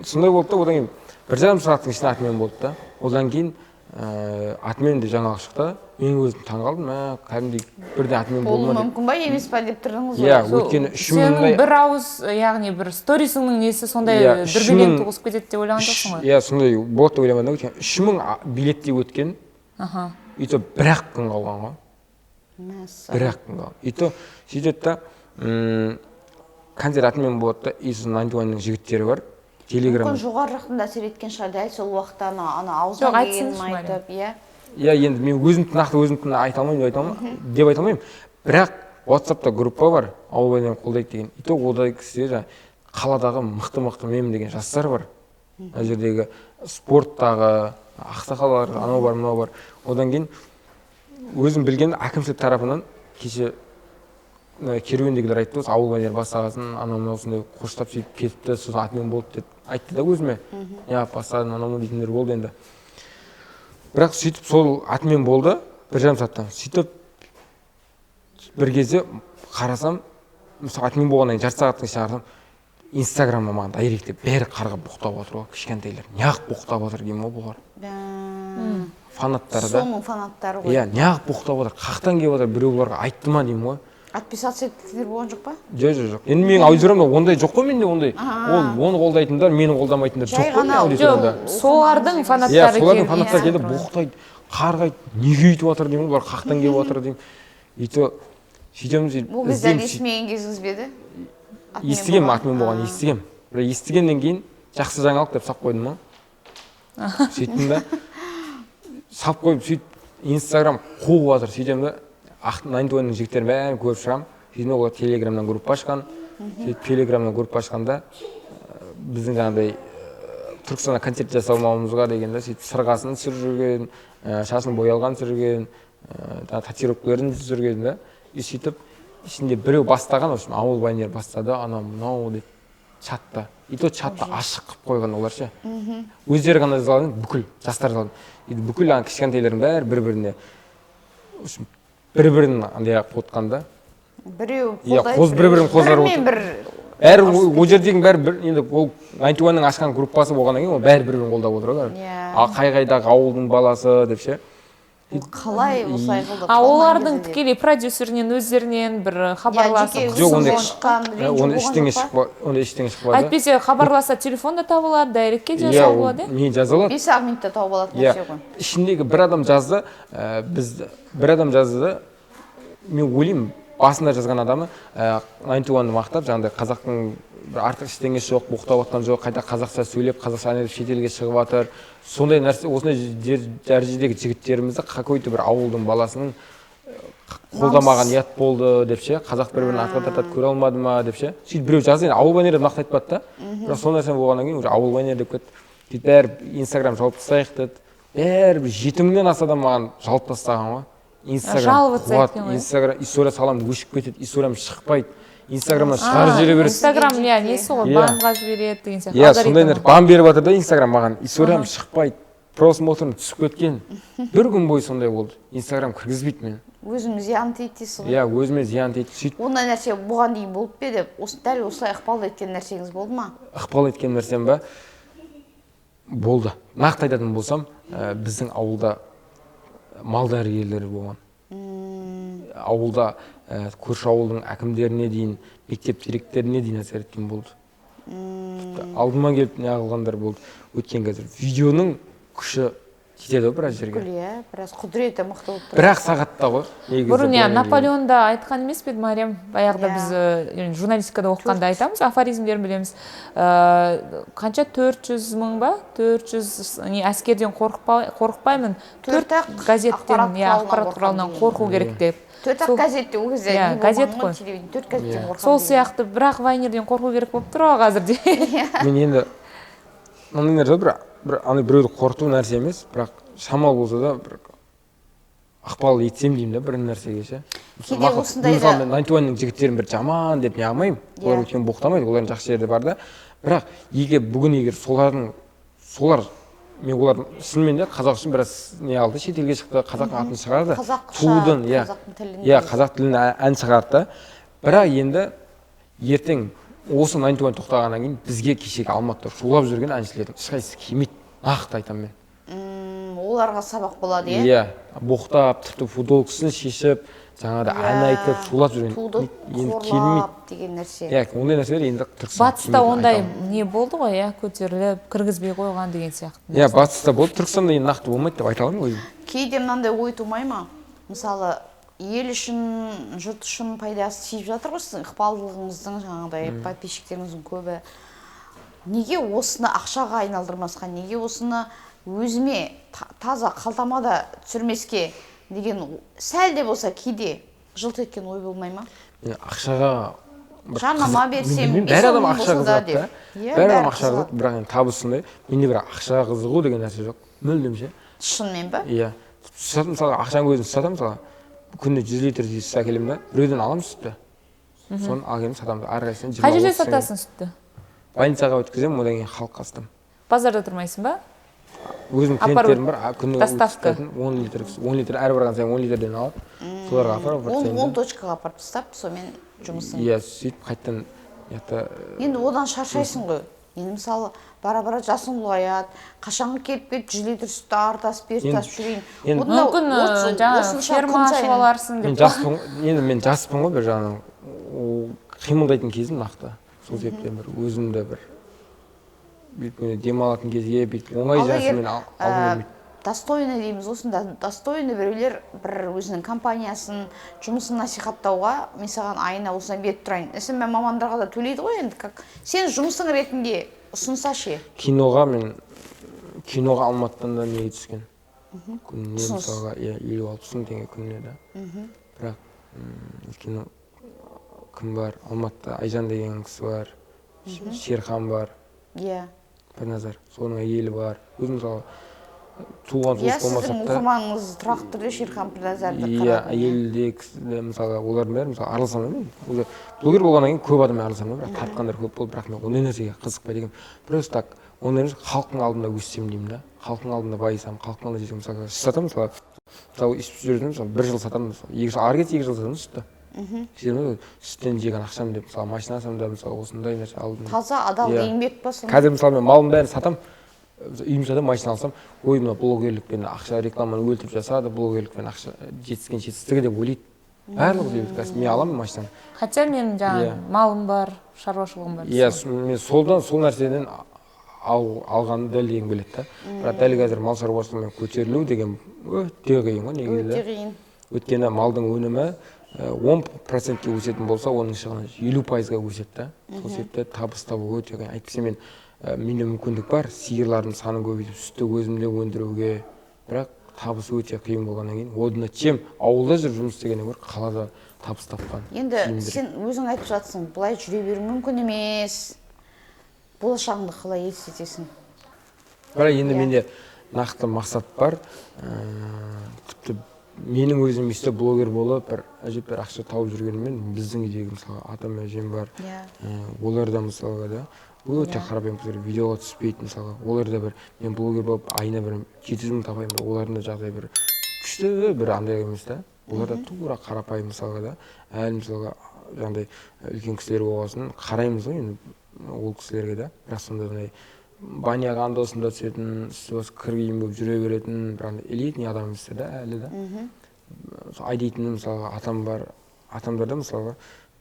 сондай болды да, одан кейін 1,5 сағаттың ішінде атмен болды да. Одан кейін атмен де жаңалық шықты. Мен өзім таңғалдым, кәдімгідей бірден атмен болды ма деп. Мүмкін ба, емес па деп тұрдыңыз ғой. Иә, өйткені 3 мыңдай. Сенің бір ауыз, яғни бір сторисіңнің несі сондай дүрбелең туғызып кетеді деп ойлаған жоқсың ғой? Иә, сондай болады деп ойламадым. Өйткені 3 мың билеттей өткен. Өйтіп 1-ақ күн қалған ғой. 1-ақ күн қалған. Өйтіп сөйтеді да, концерт атмен болады да, Исус 91-ның жігіттері бар. Телеграм. Мүмкін жоғары жақтан әсер еткен шығар, дәл сол уақытта ана аузына келгенін айтып, иә. Иә, енді мен өзімді айта алмаймын, деп айта алмаймын. Бірақ WhatsApp-та группа бар, ауыл өнерін қолдайды деген. И то одай кісілер қаладағы мықты мен деген жастар бар. Ана жердегі спорттағы ақсақалдар, анау бар, мынау бар. Одан кейін өзім білген әкімшілік тарапынан кеше керуендегілер айтты, ауыл өнер бастағасын, анау осындай қоштап сөйтіп кетіпті, сосын атмен болды деп айтты да өзіме. Я бастадым, анау дейтіндер болды енді. Бірақ сөйтіп сол атмен болды 1,5 сағаттан. Сөйтіп бір кезде қарасам, мысалы атмен болғаннан кейін жарты сағаттың ішінде қарасам, Инстаграмда маған дайректте бәрі қарға боқтап отыр ғой, кішкентайлар. Неғып боқтап отыр деймін ғой бұлар. Фанаттары да. Соның фанаттары ғой. Иә, неғып боқтап отыр, қақтан келіп отыр, біреу бұларға айтты ма деймін ғой. Отписаться еткендер болған жоқ па? Жоқ. Енді менің аудиториямда ондай жоқ қой, менде ондай. Оны қолдайтындар, мені қолдамайтындар жоқ қой аудиториямда. Солардың фанаттары келіп. Иә, солардың фанаттары келіп боқтайды, қарғайды, неге өйтіп отыр деймін, бұлар қақтан келіп отыр деймін. Сөйтеміз. Бұл кезде естімеген кезіңіз бе еді? Естігем, атмен болған естігем. Бірақ естігеннен кейін жақсы жаңалық деп сап қойдым ма? Сөйттім да. Сап қойып сөйтіп Инстаграм қуып жатыр, сөйтем да. 91-ның жігіттерін бәрін көріп шығам. Сөйтіп олар телеграмнан группа ашқан. Сөйтіп телеграмнан группа ашқанда біздің жаңағыдай Түркістанда концерт жасалмауымызға дегенде сөйтіп сырғасын түсіріп жүрген, шашын боялған түсірген, татуировкаларын түсірген да. Сөйтіп ішінде біреу бастаған, в общем, ауыл байнер бастады, анау мынау деп чатта. И то чатта ашық қылып қойған олар ше. Өздері ғана жазған, бүкіл жастар жазған. Бүкіл кішкентайлардың бәрі бір-біріне бір-бірін андай қотқанда. Біреу қолдайды. Бір-бірін қозғар отыр. Әр ол жердегі бәрі енді ол 91-ның ашқан группасы болғаннан кейін ол бәрі бір-бірін қолдап отыр ғой. Қай-қайдағы ауылдың баласы деп ше. Қалай осылай қылды? Олардың тікелей продюсерінен, өздерінен бір хабарласып. Жоқ, онда ештеңе шықпады. Әйтпесе хабарласа телефонда табылады, дайректке жаза болады. Не жаза алады? 5 минутта тауып алатын нәрсе ғой. Ішіндегі бір адам жазды, бір адам жазды да, мен ойлаймын, басында жазған адамы 91-ны мақтап, жаңағыдай қазақтың артық ештеңесі жоқ, боқтап отқан жоқ, қайта қазақша сөйлеп, қазақша ән айтып шетелге шығып жатыр. Сондай нәрсе, осындай дәрежедегі жігіттерімізді какой-то бір ауылдың баласының қолдамаған ұят болды деп ше, қазақ бір-бірін артқа тартады, көре алмады ма деп ше. Сөйтіп біреу жазды, ауыл байнер деп нақты айтпады да. Бірақ сол нәрсе болғаннан кейін уже ауыл байнер деп кетті. Сөйтіп бәрі Инстаграм жауып тастайық деді. Бәрі 7 мыңнан аса адам маған жауып тастаған ғой. Инстаграм история салам өшіп кетеді, историям шықпайды. Инстаграмнан шығарып жібере береді. Инстаграм несі ғой, банға жібереді деген сияқты. Иә, сондай нәрсе бан беріп жатыр да Инстаграм маған. Историям шықпайды. Просмотрым түсіп кеткен. Бір күн бойы сондай болды. Инстаграм кіргізбейді мені. өзіме зиян тиеді дейсіз ғой. Иә, өзіме зиян тиеді. Сөйтіп Ондай нәрсе бұған дейін болып па еді? Дәл осылай ықпал еткен нәрсеңіз болды ма? ықпал еткен нәрсем ба? Болды. Нақты айтатын болсам, біздің ауылда мал дәрігерлері болған. Ауылда көрші ауылдың әкімдеріне дейін, мектеп директорына дейін әсер еткен болды. Алдыма келіп не қылғандар болды. Өткен қазір видеоның күші жетеді біраз жерге. Иә, біраз құдіреті мықты болып тұр. Бірақ сағатта ғой. Бұрын Наполеонда айтқан емес пе еді, Мариям? Баяғыда біз журналистикада оқығанда айтамыз, афоризмдерін білеміз. Қанша 400 мың ба? 400 әскерден қорықпаймын. 4 газеттен, ақпарат құралынан қорқу керек деп. 4 газетте ол кезде не болған ғой, 4 газеттен қорқам. Сол сияқты, бірақ Вайнерден қорқу керек болып тұр ғой қазірде. Мен енді мындай нәрсе бір біреуді қорқыту нәрсе емес, бірақ шамал болса да бір ықпал етсем деймін да бір нәрсеге ше. Кейде осындай да мысалы мен 91-ның жігіттерін бір жаман деп не қылмаймын. Олар өйткені боқтамайды, олардың жақсы жері бар да. Бірақ бүгін солар мен олар шынымен де қазақ үшін біраз не алды, шетелге шықты, қазақ атын шығарды. Тудың, қазақ тіліне ән шығарды. Бірақ енді ертең осы 91 тоқтағаннан кейін бізге кешегі Алматыда шулап жүрген әншілердің ешқайсысы келмейді. Нақты айтамын мен. Оларға сабақ болады, иә? Иә, боқтап, тіпті футболкасын шешіп, жаңағыда ән айтып, шулап жүрген. Туды қорлап деген нәрсе. Иә, ондай нәрселер енді Түркістан. Батыста ондай не болды ғой, иә, көтеріліп, кіргізбей қойған деген сияқты. Иә, Батыста болды, Түркістанда енді нақты болмайды деп айта аламын өзім. Кейде мынандай ой тумай ма? Мысалы, ел үшін, жұрт үшін пайдасы тиіп жатыр ғой сіздің ықпалдылығыңыздың, жаңағыдай подписчиктеріңіздің көбі. Неге осыны ақшаға айналдырмасқа, неге осыны өзіме таза қалтамада түсірмеске деген сәл де болса кейде жылт еткен ой болмай ма? Ақшаға жарнама берсем, бәрі адам ақша қызығады да. Бәрі адам ақша қызығады, бірақ енді табысындай. Менде бір ақшаға қызығу деген нәрсе жоқ. Мүлдем ше. Шынымен ба? Иә. Мысалы ақшаның өзін сатамын, мысалы күнде 100 литр сүт әкелемін да, біреуден аламын сүтті. Соны алып сатамын. Әрқайсысын 20. Қай жерде сатасың сүтті? Больницаға өткіземін, одан кейін халыққа сатамын. Базарда тұрмайсың ба? Өзім клиенттерім бар, күнде доставка 10 литр әр барған сайын 10 литрден алып, соларға апарып жатсайын. 10 точкаға апарып тастап, сонымен жұмысын. Иә, сөйтіп қайттан енді одан шаршайсың ғой. Енді мысалы бара-бара жасың ұлғаяды, қашанғы келіп 100 литр сүтті артасып тасып жүрейін. Мүмкін жаңа ферма ашып аларсың деп. Енді мен жаспын ғой, бір жағынан қимылдайтын кезім нақты. Сол себептен бір өзімді бір демалатын кезге оңай жасымен алғым келмейді. Достойны дейміз, осында достойны біреулер бір өзінің компаниясын, жұмысын насихаттауға мен саған айына осыны беріп тұрайын. Мен мамандарға да төлейді ғой енді. Сен жұмысың ретінде ұсынса ше? Киноға Алматыдан да неге түскен. Күніне мысалға 56 мың теңге күніне да. Бірақ кино кім бар? Алматыда Айжан деген кісі бар, Шерхан бар. Иә. Бір назар, соның әйелі бар. Өзім мысалы туған туыс болмасақ та. Сіздің оқырманыңыз тұрақты түрде Шерхан Пірназарды қарады. Иә, әйелде мысалы олардың бәрі мысалы араласамын. Блогер болғаннан кейін көп адаммен араласамын, бірақ тартқандар көп болды, бірақ мен ондай нәрсеге қызықпайды екенмін. Просто так, ондай емес, халықтың алдында өссем деймін да. Халықтың алдында байысам, халықтың алдында жесем, мысалы сатамын, мысалы естіп жүрдім, мысалы 1 жыл сатамын, 2 жыл, ары кетсе 2 жыл сатамын сүтті. Сүттен жеген ақшам деп, мысалы машина алсам да, мысалы осындай нәрсе алдым. Таза адал еңбек па соны? Қазір мысалы мен малымның бәрін сатамын, үйім сатамын, машина алсам, ой мына блогерлікпен ақша рекламаны өлтіріп жасады, блогерлікпен ақша жетістігі деп ойлайды. Барлығы дейді, қазір мен аламын машинаны. Хотя мен жаңа малым бар, шаруашылығым бар. Иә, мен сол нәрседен алғанды дәлелдегім келеді да. Бірақ дәл қазір мал шаруашылығымен көтерілу деген өте қиын ғой, негізі. Өте қиын. Өйткені малдың өнімі 10%-ке өсетін болса, оның шығыны 50%-ға өседі да. Сол себепті табыс табу өте қиын. Әйтпесе менде мүмкіндік бар, сиырлардың санын көбейтіп, сүтті өзімде өндіруге. Бірақ табыс өте қиын болғаннан кейін, одан чем ауылда жүріп жұмыс істегеннен гөрі қалада табыс тапқан. Енді сен өзің айтып жатсың, бұлай жүре беру мүмкін емес. Болашағыңды қалай елестетесің? Бірақ енді менде нақты мақсат бар. Тіпті менің өзім өстіп блогер болып, бір ақша тауып жүргенмен, біздің үйдегі мысалы атам әжем бар. Олар да мысалға да өте қарапайым кісілер, видеоға түспейді мысалға. Олар да мен блогер болып айына бір 700 мың табайын, олардың да жағдай бір күшті, бір андай емес та. олар да тура қарапайым мысалға да әлі мысалға жаңағыдай үлкен кісілер болғасын қараймыз ғой енді ол кісілерге да, бірақ сондай баняға анда-осында түсетін, үсті-басы кір киім болып жүре беретін, бірақ элитный адам емес да әлі да. Айдайтыны мысалға атам бар, атамдарда мысалға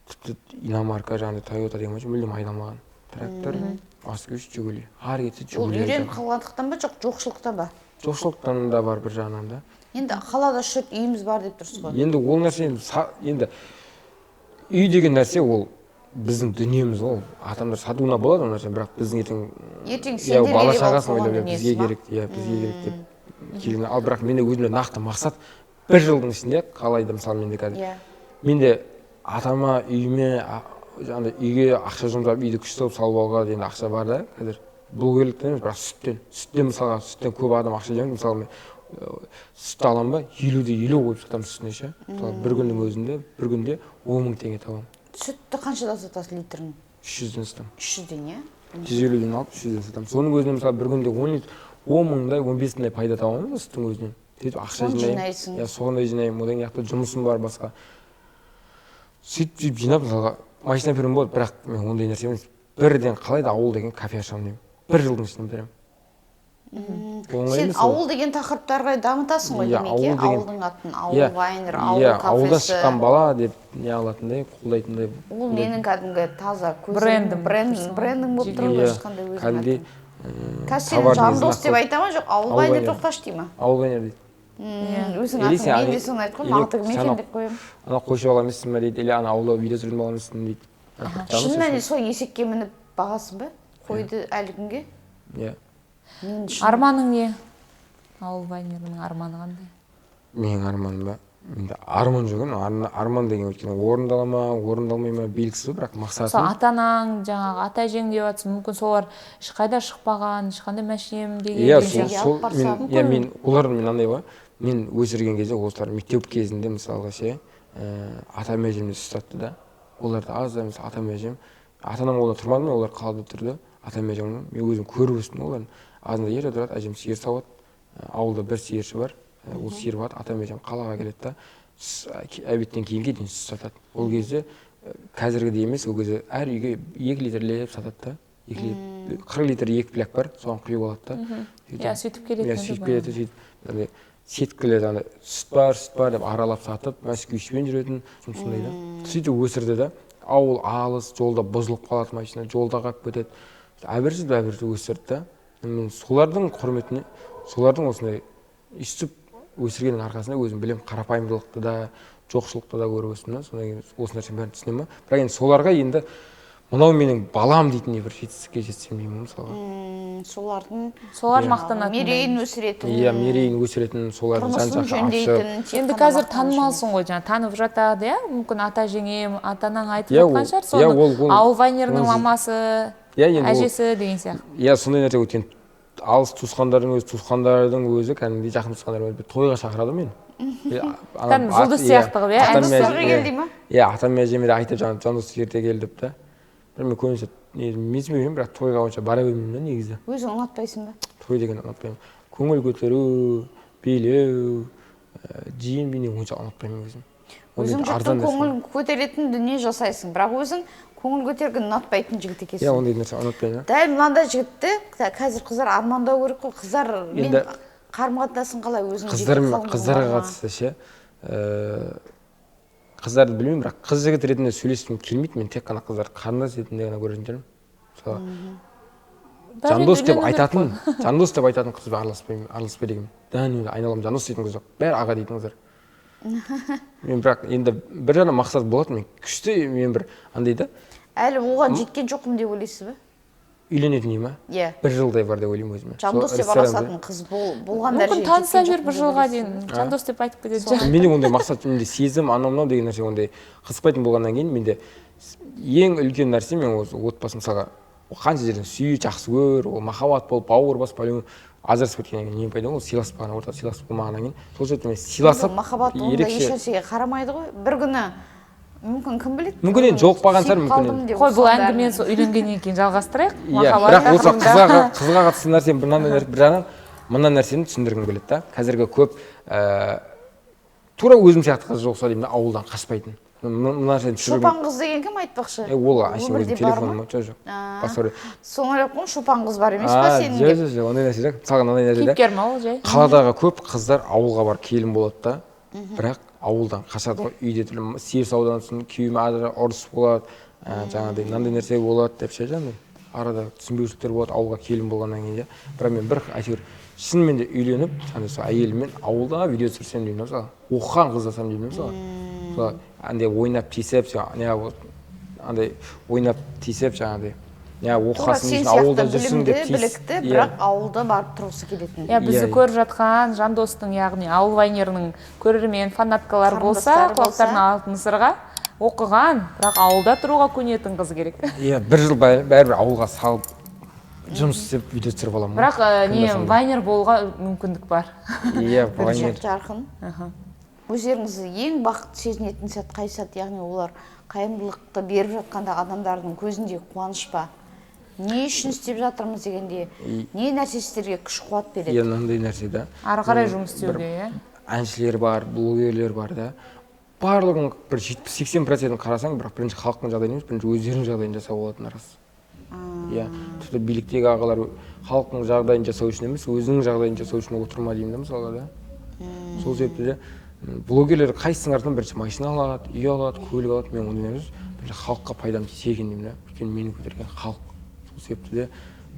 тіпті иномарка жаңағыдай Toyota деген машина мүлдем айдамаған. Трактор, Москвич, Жигули. Ары кетсе Жигули. Ол үйреніп қалғандықтан ба, жоқ жоқшылықтан ба? Жоқшылықтан да бар бір жағынан да. Енді қалада шөп үйіміз бар деп тұрсыз ғой. Енді ол нәрсе енді үй деген нәрсе ол біздің дүниеміз ғой. Адамдар сатуына болады ол нәрсе, бірақ біздің ертең сендерге бала шағасын ойлап бізге керек, бізге керек деп келген. Ал бірақ менде өзімде нақты мақсат 1 жылдың ішінде қалай да мысалы менде қазір. Менде атама, үйіме, жаңағыдай үйге ақша жұмсап, үйді күшті қылып салып алуға деген ақша бар да қазір. Бұл келіктен емес, бірақ сүттен мысалға сүттен көп адам ақша жемейді. Мысалы мен сүтті аламын ба, 50-де 50 қойып сатамын сүтіне ше. Мысалы бір күннің өзінде, бір күнде 10 мың теңге табамын. Сүтті қаншадан сатасыз литрін? 300-ден сатамын. 300-ден, иә? 150-ден алып 300-ден сатамын. Соның өзінде мысалы бір күнде 10 мыңдай, 15 мыңдай пайда табамын сүттің өзінен. Сөйтіп ақша жинаймын. Соғындай жинаймын. Одан кейін жұмысым бар басқа. Сөйтіп жинап мысалға машина беруім болады, бірақ мен ондай нәрсе емес. Бірден қалай да ауыл деген кафе ашамын деймін. 1 жылдың ішінде беремін. Сен ауыл деген тақырыптарға дамытасың ғой демек, ауылдың атын, ауыл вайнер, ауыл кафесі. Ауылдан шыққан бала деп не алатындай, қолдайтындай. Ол менің кәдімгі таза көзім, брендing болып тұр ғой ешқандай өзің атын. Қазір сен Жандос деп айта ма, жоқ ауыл вайнер тоқташ дей ма? Ауыл вайнер дейді. Өзің атын, мен де соны айтқым, алтығы мекен деп қойым. Ана қойшы бала емессің ба дейді, или ана ауылда видео түсірген бала емессің дейді. Шын мәнінде сол есекке мініп бағасың ба? Қойды әлі күнге? Иә. Арманың не? Ауыл вайнерінің арманы қандай? Менің арманым ба? Менде арман жоқ, арман деген өйткені орындала ма, орындалмай ма белгісіз, бірақ мақсатым. Мысалы ата-анаң, жаңағы ата-әжең деп жатсың, мүмкін солар ешқайда шықпаған, ешқандай машинем деген. Мен олардың мен андай ғой. Мен өсірген кезде олар мектеп кезінде мысалға ше, ата-әжемді ұстатты да. Оларды аз да емес ата-әжем. Ата-анам олар тұрмады ма, олар қалада тұрды. Ата-әжем мен өзім көріп өстім олардың. Азында ер отырады, әжем сиыр сауады. Ауылда бір сиыршы бар. Ол сиыр бар, ата-әжем қалаға келеді да, обедтен кейінге дейін сүт сатады. Ол кезде қазіргідей емес, ол кезде әр үйге 2 литрлеп сатады да. 40 литр 2 пляк бар, соған құйып алады да. Иә, сөйтіп келеді. Сөйтіп келеді, сөйтіп сеткілер сүт бар деп аралап сатып, москвичпен жүретін, сондай да. Сөйтіп өсірді да. Ауыл алыс, жолда бұзылып қалады машина, жолда қалып кетеді. Әбірсіз өсірді да. Мен солардың құрметіне, солардың осындай үстіп өсіргеннің арқасында өзім білем, қарапайымдылықты да, жоқшылықты да көріп өстім да. Сондай осы нәрсені бәрін түсінемін ба? Бірақ енді соларға енді мынау менің балам дейтіндей бір жетістікке жетсем деймін мысалға. Солар мақтанатын. мерейін өсіретін. Иә, мерейін өсіретін, солардың жан-жаққа ашып. Енді қазір танымалсың ғой, жаңа танып жатады, иә? Мүмкін ата-жеңем, ата-анаң айтып жатқан шығар, соны ауыл вайнерінің мамасы, әжесі деген сияқты. Иә, сондай нәрсе өткен. Алыс туысқандардың өзі кәдімгідей жақын туысқандар тойға шақырады мені. Кәдімгі жұлдыз сияқты ғой, иә? Жандостарға кел дей ма? Иә, атам әжеме де айтып Жандос ерте кел деп та. Мен көбінесе менсінбеймін, бірақ тойға онша бара бермеймін да негізі. Өзің ұнатпайсың ба? Той деген ұнатпаймын. Көңіл көтеру, билеу, жиын биіне онша ұнатпаймын өзім. Өзің жұрттың көңіл көтеретін дүние жасайсың, бірақ өзің көңіл көтерген ұнатпайтын жігіт екенсің. Иә, ондай нәрсе ұнатпаймын. Дәл мынандай жігітті қазір қыздар армандау керек қой. Қыздар мен қарым-қатынасын қалай өзің жеке қалың? Қыздарға қатысты ше. Қыздарды білмеймін, бірақ қыз жігіт ретінде сөйлескім келмейді. Мен тек қана қыздар қарындас ретінде ғана көретін жүрмін. Мысалы Жандос деп айтатын қызбен араласпай дегенмін. Дән айналам Жандос дейтін қыз жоқ. Бәрі аға дейтін қыздар. Мен бірақ енді бір жана мақсат болады, мен күшті, мен бір андай да. Әлі оған жеткен жоқпын деп ойлайсыз ба? Үйленетін ема? Иә. 1 жылдай бар деп ойлаймын өзіме. Жандос деп араласатын қыз болған дәрежеде. Мүмкін таныса бер 1 жылға дейін. Жандос деп айтып кетеді. Менде ондай мақсат, менде сезім, анау-мынау деген нәрсе ондай қызықпайтын болғаннан кейін менде ең үлкен нәрсе мен осы отбасы мысалға қанша жерден сүй, жақсы көр, ол махаббат болып, бауыр басып, ажырасып кеткеннен кейін не пайда ол сыйласпаған, ортада сыйласып болмағаннан кейін сол жерде мен сыйласып махаббат онда еш нәрсеге қарамайды ғой. Бір күні мүмкін кім біледі? Мүмкін енді жоқ болған шығар мүмкін. Қой, бұл әңгімені сол үйленгеннен кейін жалғастырайық. Бірақ осы қызға қатысты нәрсе бір жағынан мына нәрсені түсіндіргім келеді да. Қазіргі көп тура өзім сияқты қыз жоқса деймін да, ауылдан қашпайтын. Мына жерден Шопан қыз деген кім айтпақшы? Ол әшейін өзім телефоным жоқ. Басқа соны ойлап қоймын, шопан қыз бар емес па сенің деп? жоқ, ондай нәрсе жоқ. Мысалға мынандай нәрсе да. Кейіпкер ма ол жай? Қаладағы көп қыздар ауылға барып келін болады да, бірақ ауылдан қашады ғой. Үйде түрлі сиыр саудасын, күйеуіме ажырасып ұрыс болады, жаңағыдай мынандай нәрсе болады деп ше жаңағыдай. Арада түсінбеушіліктер болады ауылға келін болғаннан кейін. Бірақ мен бір әйтеуір шынымен де үйленіп, сол әйеліммен ауылда видео түсірсем деймін мысалы. Оқыған қыздасам деймін мысалы. Андай ойнап тиісіп, андай ойнап тиісіп жаңағыдай. Оқығасын дейсің, ауылда жүрсің деп тиіс. Білікті, бірақ ауылда барып тұрғысы келетін. Бізді көріп жатқан жандостың, яғни ауыл вайнерінің көрермен, фанаткалар болса, құлақтарына алтын сырға оқыған, бірақ ауылда тұруға көнетін қыз керек. Бір жыл бәрібір ауылға салып жұмыс істеп видео түсіріп аламын. Бірақ вайнер болуға мүмкіндік бар. Вайнер жарқын. Өздеріңізді ең бақытты сезінетін сәт қай сәт, яғни олар қайырымдылықты беріп жатқандағы адамдардың көзінде қуаныш па? Не үшін істеп жатырмыз дегенде, не нәрсе сіздерге күш қуат береді? Мынандай нәрсе да. Ары қарай жұмыс істеуге, әншілер бар, блогерлер бар да. Барлығын бір 70-80% қарасаң, бірақ бірінші халықтың жағдайын емес, бірінші өздерінің жағдайын жасау болатын рас. Тіпті биліктегі ағалар халықтың жағдайын жасау үшін емес, өзінің жағдайын жасау үшін отырма деймін да мысалға да. Сол себепті де блогерлер қайсының артынан бірінші машина алады, үй алады, көлік алады, мен ондай емес, бірінші халыққа пайдам тисе екен деймін да. Өйткені мені көтерген халық. Сол себепті де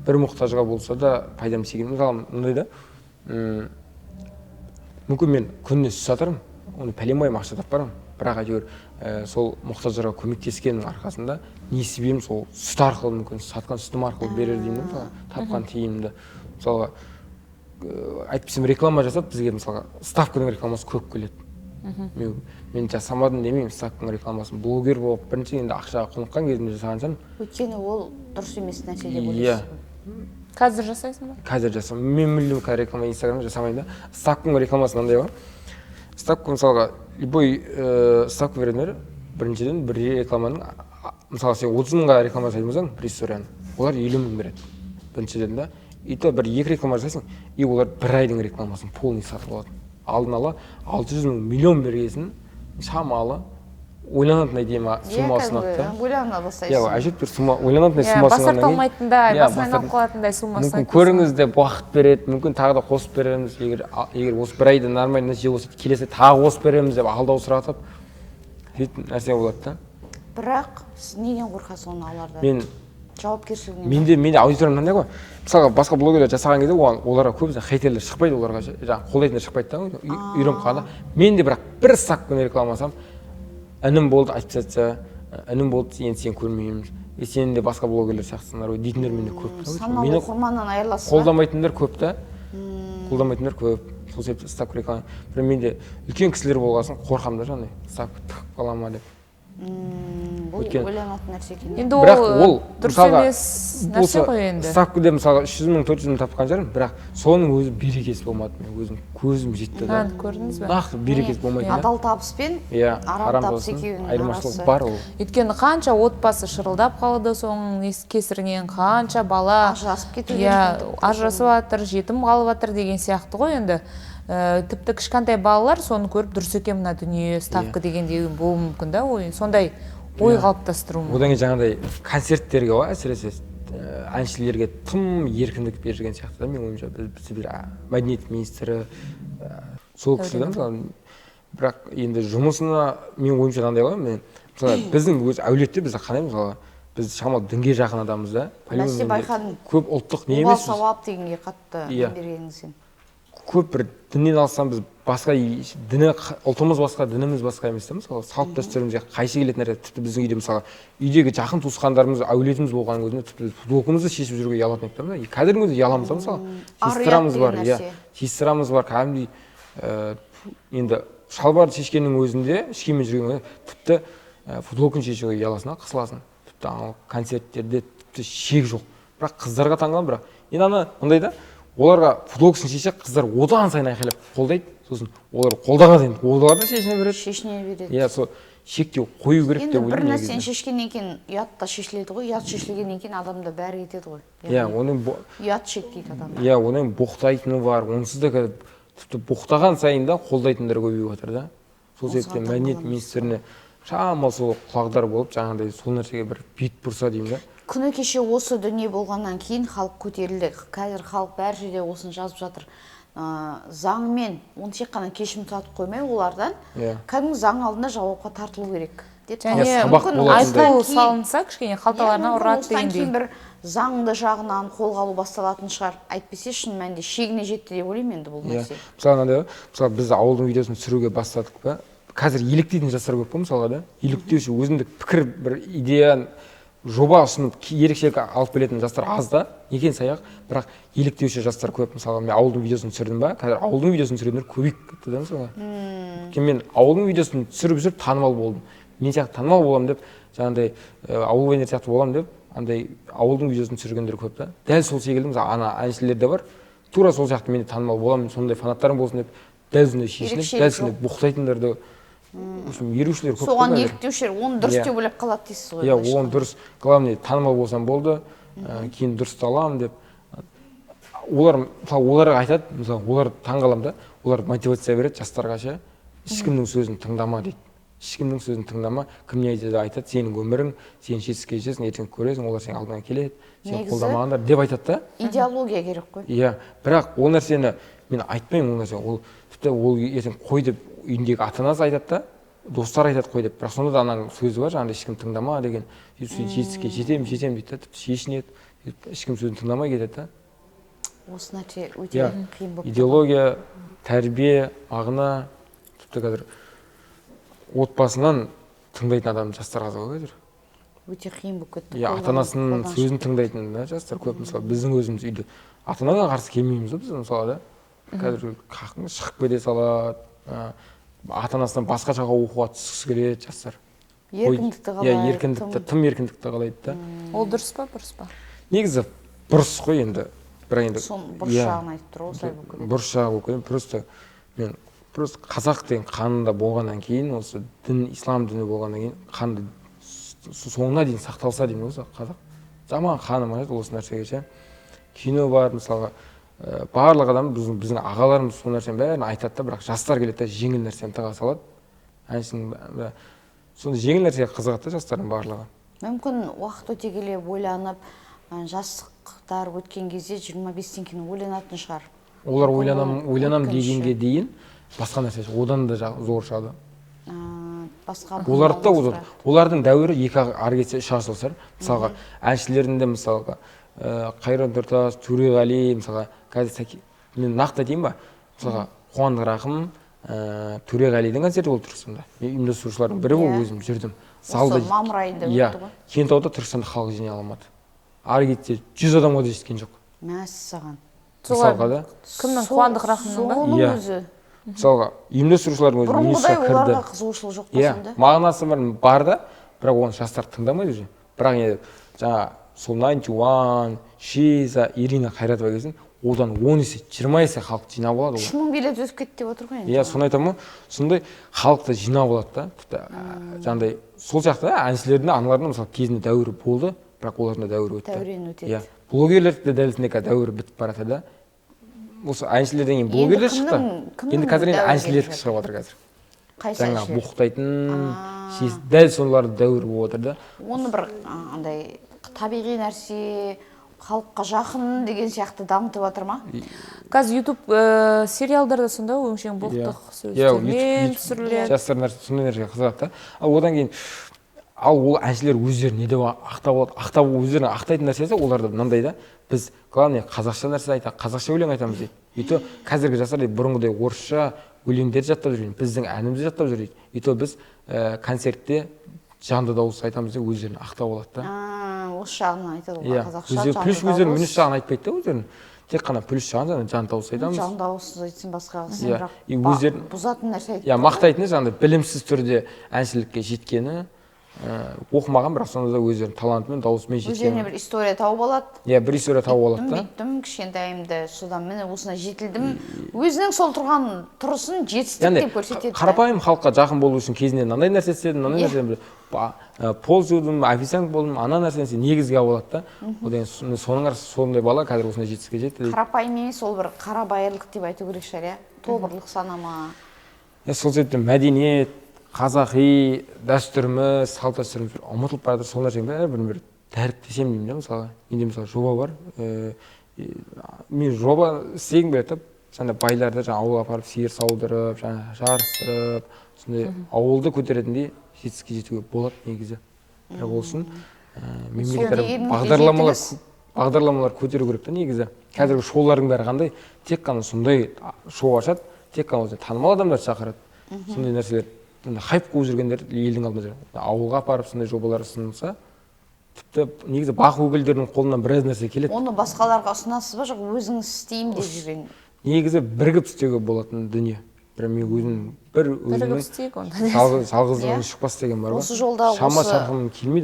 бір мұқтажға болса да пайдам тисе екен. Мысалы мындай да, мүмкін мен күніне сүт сатармын, оны пәленбай ақша таппарам, бірақ әйтеуір сол мұқтаждарға көмектескеннің арқасында несібем сол сүт арқылы мүмкін сатқан сүтім арқылы берер деймін да, тапқан тиімімді. Мысалға айтпасам реклама жасап бізге мысалға ставканың рекламасы көп келеді. Мен жасамадым демеймін, ставканың рекламасын блогер болып бірінші енді ақшаға құныққан кезінде жасаған шығармын. Өйткені ол дұрыс емес нәрсе деп ойлайсыз. Қазір жасайсың ба? Қазір жасамын. Мен мүлдем реклама инстаграмда жасамаймын да. Ставканың рекламасы мынандай ғой. Ставка мысалға любой ставка беретіндер біріншіден бір рекламаның мысалы сен 30 мыңға реклама жасаймасаң бір историяны, олар 50 мың береді. Біріншіден да. И то бір екі реклама жасайсың, и олар бір айдың рекламасын полный сатып алады. Алдын ала 600 мың миллион бергесін шамалы ойланатындай деймін суммасын атты. Ойлана бастайсың. Әжептәуір сумма, ойланатындай суммасын басар талмайтындай, басын айналып қалатындай суммасын айтты. Мүмкін көріңіз деп уақыт береді, мүмкін тағы да қосып береміз. Егер осы бір айда нормальный нәтиже болса, келесі тағы қосып береміз деп алдау сұратып, сөйтіп нәрсе болады да. Бірақ сіз неден қорқасыз оны алардан? Мен жауапкершілігінен. Менде аудиториям мынандай ғой. Мысалға басқа блогерлер жасаған кезде оларға көбісі хейтерлер шықпайды, оларға жаңағы қолдайтындар шықпайды да, үйреніп қалғанда. Мен де бірақ бір ставканы рекламасам, інім болды айтып жатса, інім болды енді сен көрмейміз. Сен де басқа блогерлер сияқтысыңдар ғой дейтіндер менде көп. Саналы оқырманнан айырыласыз ба? Қолдамайтындар көп та. Қолдамайтындар көп. Сол себепті ставка реклама. Бірақ менде үлкен кісілер болғасын қорқамын да жаңағыдай ставка тығып қала ма деп. Бұл ойланатын нәрсе екен. Енді ол дұрыс емес нәрсе ғой енді. Ставкада мысалға 300 мың 400 мың тапқан жарым, бірақ соның өзі берекесі болмады. Мен өзім көзім жетті да. Көрдіңіз бе? Нақты берекесі болмайды. Адал табыс пен арам табыс екеуінің айырмашылығы бар ол. Өйткені қанша отбасы шырылдап қалды соның кесірінен, қанша бала ажырасып кетуде. Ажырасып жатыр, жетім қалып жатыр деген сияқты ғой енді. Тіпті кішкентай балалар соны көріп дұрыс екен мына дүние ставка дегенде болуы мүмкін да, сондай ой қалыптастыру мүмкін. Одан кейін жаңағыдай концерттерге ғой әсіресе әншілерге тым еркіндік берген сияқты да, мен ойымша біз мәдениет министрі сол кісі да мысалы. Бірақ енді жұмысына мен ойымша мынандай ғой, мен мысалы біздің өз әулетте бізді қандай мысалы біз шамалы дінге жақын адамбыз да. Мәсе байқадым. Көп ұлттық не емес. Сауап дегенге қатты бергеніңізден. Көп бір діннен алсам біз басқа діні ұлтымыз басқа, дініміз басқа емес та мысалы салт дәстүрімізге қайшы келетін нәрсе. Тіпті біздің үйде мысалы үйдегі жақын туысқандарымыз, әулетіміз болған өзінде тіпті футболкамызды шешіп жүруге ұялатын еді да. Қазірдің өзінде ұяламыз да мысалы. Сестрамыз бар, сестрамыз бар, кәдімгідей енді шалбарды шешкеннің өзінде ішкенмен жүрген тіпті футболканы шешуге ұяласың, қысыласың. Тіпті концерттерде тіпті шек жоқ. Бірақ қыздарға таңғаламын, бірақ енді ана мындай да оларға футболкасын шешсе, қыздар одан сайын айқайлап қолдайды. Сосын олар қолдаған сайын олар да шешіне береді. Сол шектеу қою керек деп ойлаймын. Енді бір нәрсені шешкеннен кейін ұят та шешіледі ғой. Ұят шешілгеннен кейін адамда бәрі кетеді ғой. Оның ұят шектейді адамда. Оның боқтайтыны бар. Онсыз да тіпті боқтаған сайын да қолдайтындар көбейіп жатыр да. сол себептен мәдениет министріне шамалы сол құлағдар болып жаңағыдай сол нәрсеге бір бет бұрса деймін да. Күні кеше осы дүние болғаннан кейін халық көтерілді. Қазір халық бәр жерде осыны жазып жатыр. Заңмен, оны тек қана кешім сатып қоймай олардан, кәдімгі заң алдында жауапқа тартылу керек. Және айыппұл салынса кішкене қалталарына ұрады дегендей. Бір заңды жағынан қолға алу басталатын шығар. Әйтпесе шын мәнінде шегіне жетті деп ойлаймын енді бұл нәрсе. Мысалы біз ауылдың видеосын түсіруге бастадық па, қазір еліктейтін жастар көп қой мысалға да. Еліктеуші өзіндік пікір, бір идея, жоба ұсынып ерекшелік алып келетін жастар аз да, некен саяқ, бірақ еліктеуші жастар көп. Мысалға мен ауылдың видеосын түсірдім ба, қазір ауылдың видеосын түсіретіндер көбейіп кетті да мысалға. Мен ауылдың видеосын түсіріп танымал болдым. Мен сияқты танымал боламын деп, жаңағыдай ауыл өнер сияқты боламын деп, андай ауылдың видеосын түсіргендер көп та. Дәл сол секілді мысалы ана әншілер де бар. Тура сол сияқты мен танымал боламын, сондай фанаттарым болсын деп, дәл сондай шешініп, дәл сондай боқтайтындар да ерушілер көп. Соған еліктеушілер, оны дұрыс деп ойлап қалады дейсіз ғой. Иә, оны дұрыс. Главное, танымал болсам болды, кейін дұрысталамын деп. Оларға айтады, мысалы, олар таңғаламын да, олар мотивация береді жастарға ше. Ешкімнің сөзін тыңдама дейді. Ешкімнің сөзін тыңдама, кім не айтады, сенің өмірің, сен жетістікке жетесің, ертең көресің, олар сенің алдыңа келеді, сен қолдамағандар деп айтады да. Идеология керек қой. Иә, бірақ ол нәрсені мен айтпаймын, ол нәрсе. Ол ертең қой деп үйіндегі ата-анасы айтады да, достар айтады қой деп. Бірақ сонда да ананың сөзі бар, жаңағыдай ешкім тыңдама деген. Жетістікке жетемін дейді да, шешінеді, ешкім сөзін тыңдамай кетеді да. Осы нәрсе өте қиын болып. Идеология, тәрбие, мағына, тіпті қазір отбасынан тыңдайтын адам жастар аз ғой қазір. Өте қиын болып кетті. Ата-анасының сөзін тыңдайтын жастар көп. Мысалы, біздің өзіміз үйде ата-анаға қарсы келмейміз біз мысалы да. Қазір қақың шығып кете салады. Ата-анасынан басқа жаққа оқуға түскісі келеді жастар. Еркіндікті қалайды. Иә, еркіндікті, тым еркіндікті қалайды да. Ол дұрыс па, бұрыс па? Негізі бұрыс қой енді. Бірақ енді бұрыс жағын айтып тұр, осылай болып кетеді. Бұрыс жағы болып кетеді. Просто мен қазақ деген қанында болғаннан кейін, осы дін, ислам діні болғаннан кейін, қанды соңына дейін сақталса деймін осы қазақ. Жаман қаным айтады осы нәрсеге ше. Кино бар, мысалға, барлық адам біздің ағаларымыз сол нәрсенің бәрін айтады да, бірақ жастар келеді да жеңіл нәрсені тыға салады. Әншінің сондай жеңіл нәрсеге қызығады да жастардың барлығы. Мүмкін уақыт өте келе ойланып, жастықтар өткен кезде 25 теңгені ойланатын шығар. Олар ойланам дегенге дейін басқа нәрсе одан да зор шығады. Олардың дәуірі екі ары кетсе үш ғасыр шығар. Мысалға әншілердің де мысалға Қайрат Нұртас, Төреғали, мысалға қазір мен нақты айтайын ба? Мысалға Қуандық Рақым, Төреғалидің концерті болып Түркістанда. Мен ұйымдастырушылардың бірі болып өзім жүрдім. Осы мамыр айында өтті ғой. Кентауда Түркістанда халық жинай алмады. Ары кетсе 100 адамға да жеткен жоқ. Мәссаған. Мысалға да. Кімнің? Қуандық Рақымның ба? Соның өзі. Мысалға ұйымдастырушылардың өзі бұрынғыдай оларға қызығушылық жоқ болсында. Мағынасы бар да, бірақ оны жастар тыңдамайды уже. Бірақ жаңа сол 91, Шиза, Ирина Қайратова келсін, одан 10 есе, 20 есе халық жинап алады. 3000 билет өсіп кетті деп отыр ғой енді. Иә, соны айтамын, сондай халықты жинап алады да. Жаңағыдай сол сияқты әншілердің, аналардың мысалы кезінде дәуірі болды, бірақ олардың да дәуірі өтті. Дәурен өтеді. Иә, блогерлерді дәл осындай дәуірі бітіп барады да. Осы әншілерден кейін блогерлер шықты. Енді қазір әншілер шығып жатыр қазір. Қайсы әншілер? Жаңа боқтайтын, дәл солардың дәуірі болып отыр да. Оны бір андай табиғи нәрсе, халыққа жақын деген сияқты дамытып жатыр ма? Қазір YouTube сериалдарда сонда өңшең боқтық сөздермен түсіріледі. Жастар нәрсе сондай нәрсеге қызығады да. Ал одан кейін ол әншілер өздерін не деп ақтап өздерін ақтайтын нәрсесі оларда мынандай да. Біз главное қазақша нәрсе айтамыз, қазақша өлең айтамыз дейді. Ето қазіргі жастар дейді бұрынғыдай орысша өлеңдерді жаттап жүрген, біздің әнімізді жаттап жүр дейді. Ето біз концертте жанды дауыс айтамыз деп өздерін ақтап алады да. Осы жағынан айтады ғой қазақша. Плюс өздерін минус жағын айтпайды да өздерін. Тек қана плюс жағын жанды дауыс айтамыз. Жанды дауыс айтсын басқаға сен бірақ бұзатын нәрсе айтады. Иә, мақтайтыны жаңағыдай білімсіз түрде әншілікке жеткені. Оқымаған, бірақ сонда да өздерінің талантымен, дауысымен жеткен. Өздеріне бір история тауып алады. Иә, бір история тауып алады да. Бүйттім, кішкентайымды, содан міне осына жетілдім. Өзінің сол тұрған тұрысын жетістік деп көрсетеді. Қарапайым халыққа жақын болу үшін кезінде мынандай нәрсе істедім, мынандай нәрсе пол жудым, официант болдым, ана нәрсені негізге алып алады да. Одан соның арасы сондай бала қазір осындай жетістікке жетті дейді. Қарапайым емес, ол бір қарабайырлық деп айту керек шығар, иә. Тобырлық санама. сол себептен мәдениет, қазақи дәстүріміз, салт дәстүріміз ұмытылып бара жатыр. Сол нәрсенің бәрін бір дәріптесем деймін да, мысалға. Менде мысалы жоба бар. Мен жоба істегім келеді. Сонда байларды жаңа ауылға апарып сиыр саудырып, жаңа жарыстырып, сондай ауылды көтеретіндей жетістікке жетуге болады негізі. Бірақ болсын бағдарламалар көтеру керек та негізі. Қазіргі шоулардың бәрі қандай? Тек қана сондай шоу ашады, тек қана танымал адамдар шақырады. Сондай нәрселер, хайп қуып жүргендер елдің алдында жүр. Ауылға апарып сондай жобалар ұсынылса, тіпті негізі бақ өкілдерінің қолынан біраз нәрсе келеді. Оны басқаларға ұсынасыз ба, жоқ өзіңіз істеймін деп жүрген? Негізі бірігіп істеуге болатын дүние. Бірақ мен өзім бірігіп істейік онда. Жалғыздығын шықпас деген бар ғой. Осы жолда осы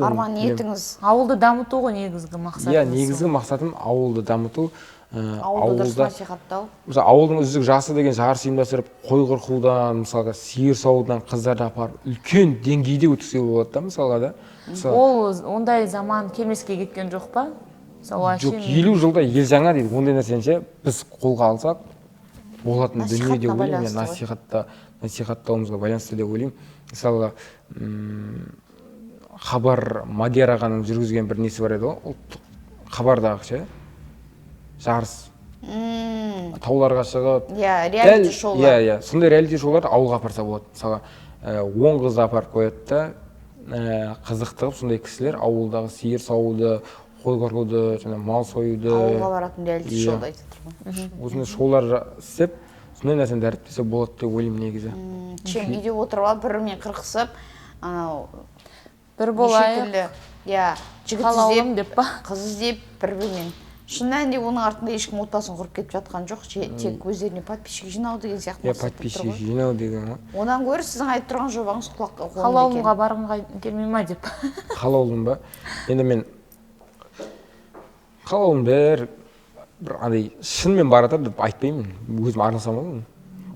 арман ниетіңіз ауылды дамыту ғой негізгі мақсатыңыз. Иә, негізгі мақсатым ауылды дамыту. ауылды дұрыс насихаттау. Мысалы, ауылдың үздік жасы деген жарыс ұйымдастырып, қой қырқудан, мысалға сиыр сауудан қыздарды апарып үлкен деңгейде өткізуге болады да, мысалға да. Ол ондай заман келмеске кеткен жоқ па? Жоқ, 50 жылда ел жаңа дейді. Ондай нәрсені біз қолға алсақ болатын дүние деп ойлаймын. Насихаттауымызға байланысты деп ойлаймын. Мысалға, Хабар Мадияр ағаның жүргізген бір несі бар еді ғой, ұлттық хабардағы жарыс. Тауларға шығып, реалити шоулар. Сондай реалити шоуларды ауылға апарса болады. Мысалға, 10 қыз апарып қояды да, қызықтығып сондай кісілер ауылдағы сиыр саууды, қой қырқуды, мал союды. Ауылға баратын реалити шоуды айтып тұрмын. Осындай шоулар істеп, сондай нәрсені дәріптесе болады деп ойлаймын негізі. Чем үйде отырып, бірімен қырқысып, бір болайық, жігіт іздеп, қыз іздеп, бір-бірімен. Шын мәнінде оның артында ешкім отбасын құрып кетіп жатқан жоқ, тек өздеріне подписчик жинау деген сияқты мақсат тұр ғой. Подписчик жинау деген ғой. Одан гөрі сіздің айтып тұрған жобаңыз құлаққа қонымды екен. Қалауымға барғымға келмей ма деп. Қалауым ба? Енді мен қалауым бір шынымен баратыр деп айтпаймын. Өзім арнасам ғой.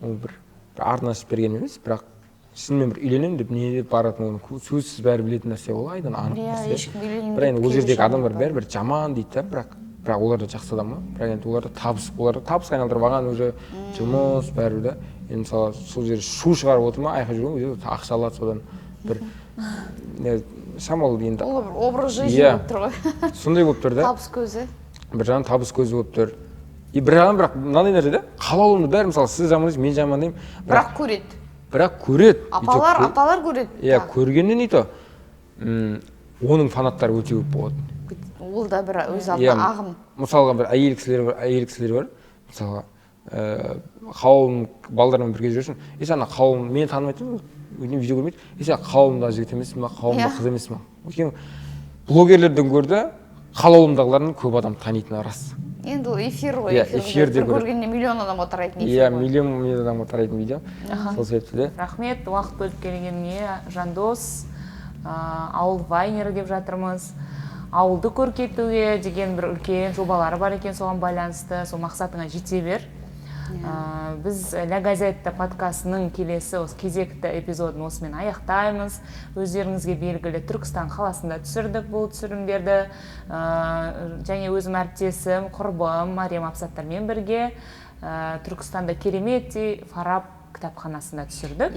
Ол бір арнасып берген емес, бірақ шынымен бір үйленемін деп не деп баратын сөзсіз бәрі білетін нәрсе ол айдан анық нәрсе. Бірақ енді ол жердегі адамдар бәрібір жаман дейді да, бірақ олар да жақсы адам ғой. Бірақ енді олар да табысқа айналдырып алған уже жұмыс бәрібір да. Енді мысалы сол жерде шу шығарып отыр ма, айқай жүрген ақша алады содан бір шамалы енді. Ол образ жизни болып тұр ғой. Сондай болып тұр да. Табыс көзі. Бір жағынан табыс көзі болып тұр. Бірақ мынандай нәрсе да, қалаулымды бәрі мысалы сіз жамандайсыз, мен жамандаймын. Бірақ көреді. Апалар көреді. Иә, көргеннен ито оның фанаттары өте көп болады. Ол да бір өз алдына ағым. Мысалға бір әйел кісілер бар. Мысалға қауым балдармен бірге жүрсің. Ана қауым мені танымайды, видео көрмейді. Қауымда жігіт емессің ба, қауымда қыз емессің ба? Өйткені блогерлерден көрді, қалауымдағылардың көп адам танитыны рас. Енді эфир ғой, эфирде көргенде миллион адамға тарайтын эфир. Иә, миллион адамға тарайтын видео. Сол себепті де. Рахмет, уақыт бөліп келгеніңе. Жандос, ауыл вайнері деп жатырмыз. Ауылды көркейтуге деген бір үлкен жобалары бар екен, соған байланысты, сол мақсатыңа жете бер. Біз Ля Газетта подкастының келесі кезекті эпизодын осымен аяқтаймыз. Өздеріңізге белгілі Түркістан қаласында түсірдік бұл түсірімдерді. Және өзім әріптесім, құрбым Мариям Апсаттармен бірге Түркістанда кереметтей Фараб кітапханасында түсірдік.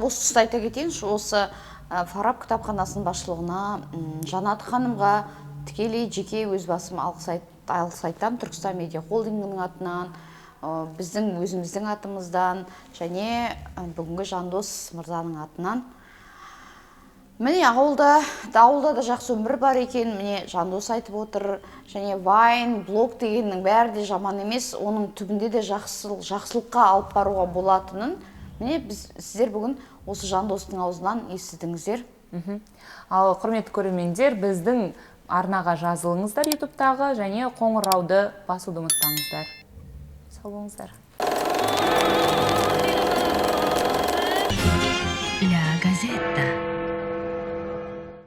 Осы тұста айта кетейінші, осы Фараб кітапханасының басшылығына Жанат ханымға тікелей жеке өз басым алғыс айтам. Түркістан медиа холдингінің атынан, біздің өзіміздің атымыздан және бүгінгі Жандос мырзаның атынан. Міне ауылда да жақсы өмір бар екен, міне Жандос айтып отыр, және вайн, блог дегеннің бәрі де жаман емес, оның түбінде де жақсылыққа алып баруға болатынын, міне сіздер бүгін осы Жандостың аузынан естідіңіздер. Ал құрметті көрермендер, біздің арнаға жазылыңыздар ютубтағы және қоңырауды басуды ұмытпаңыздар. Сау болыңыздар.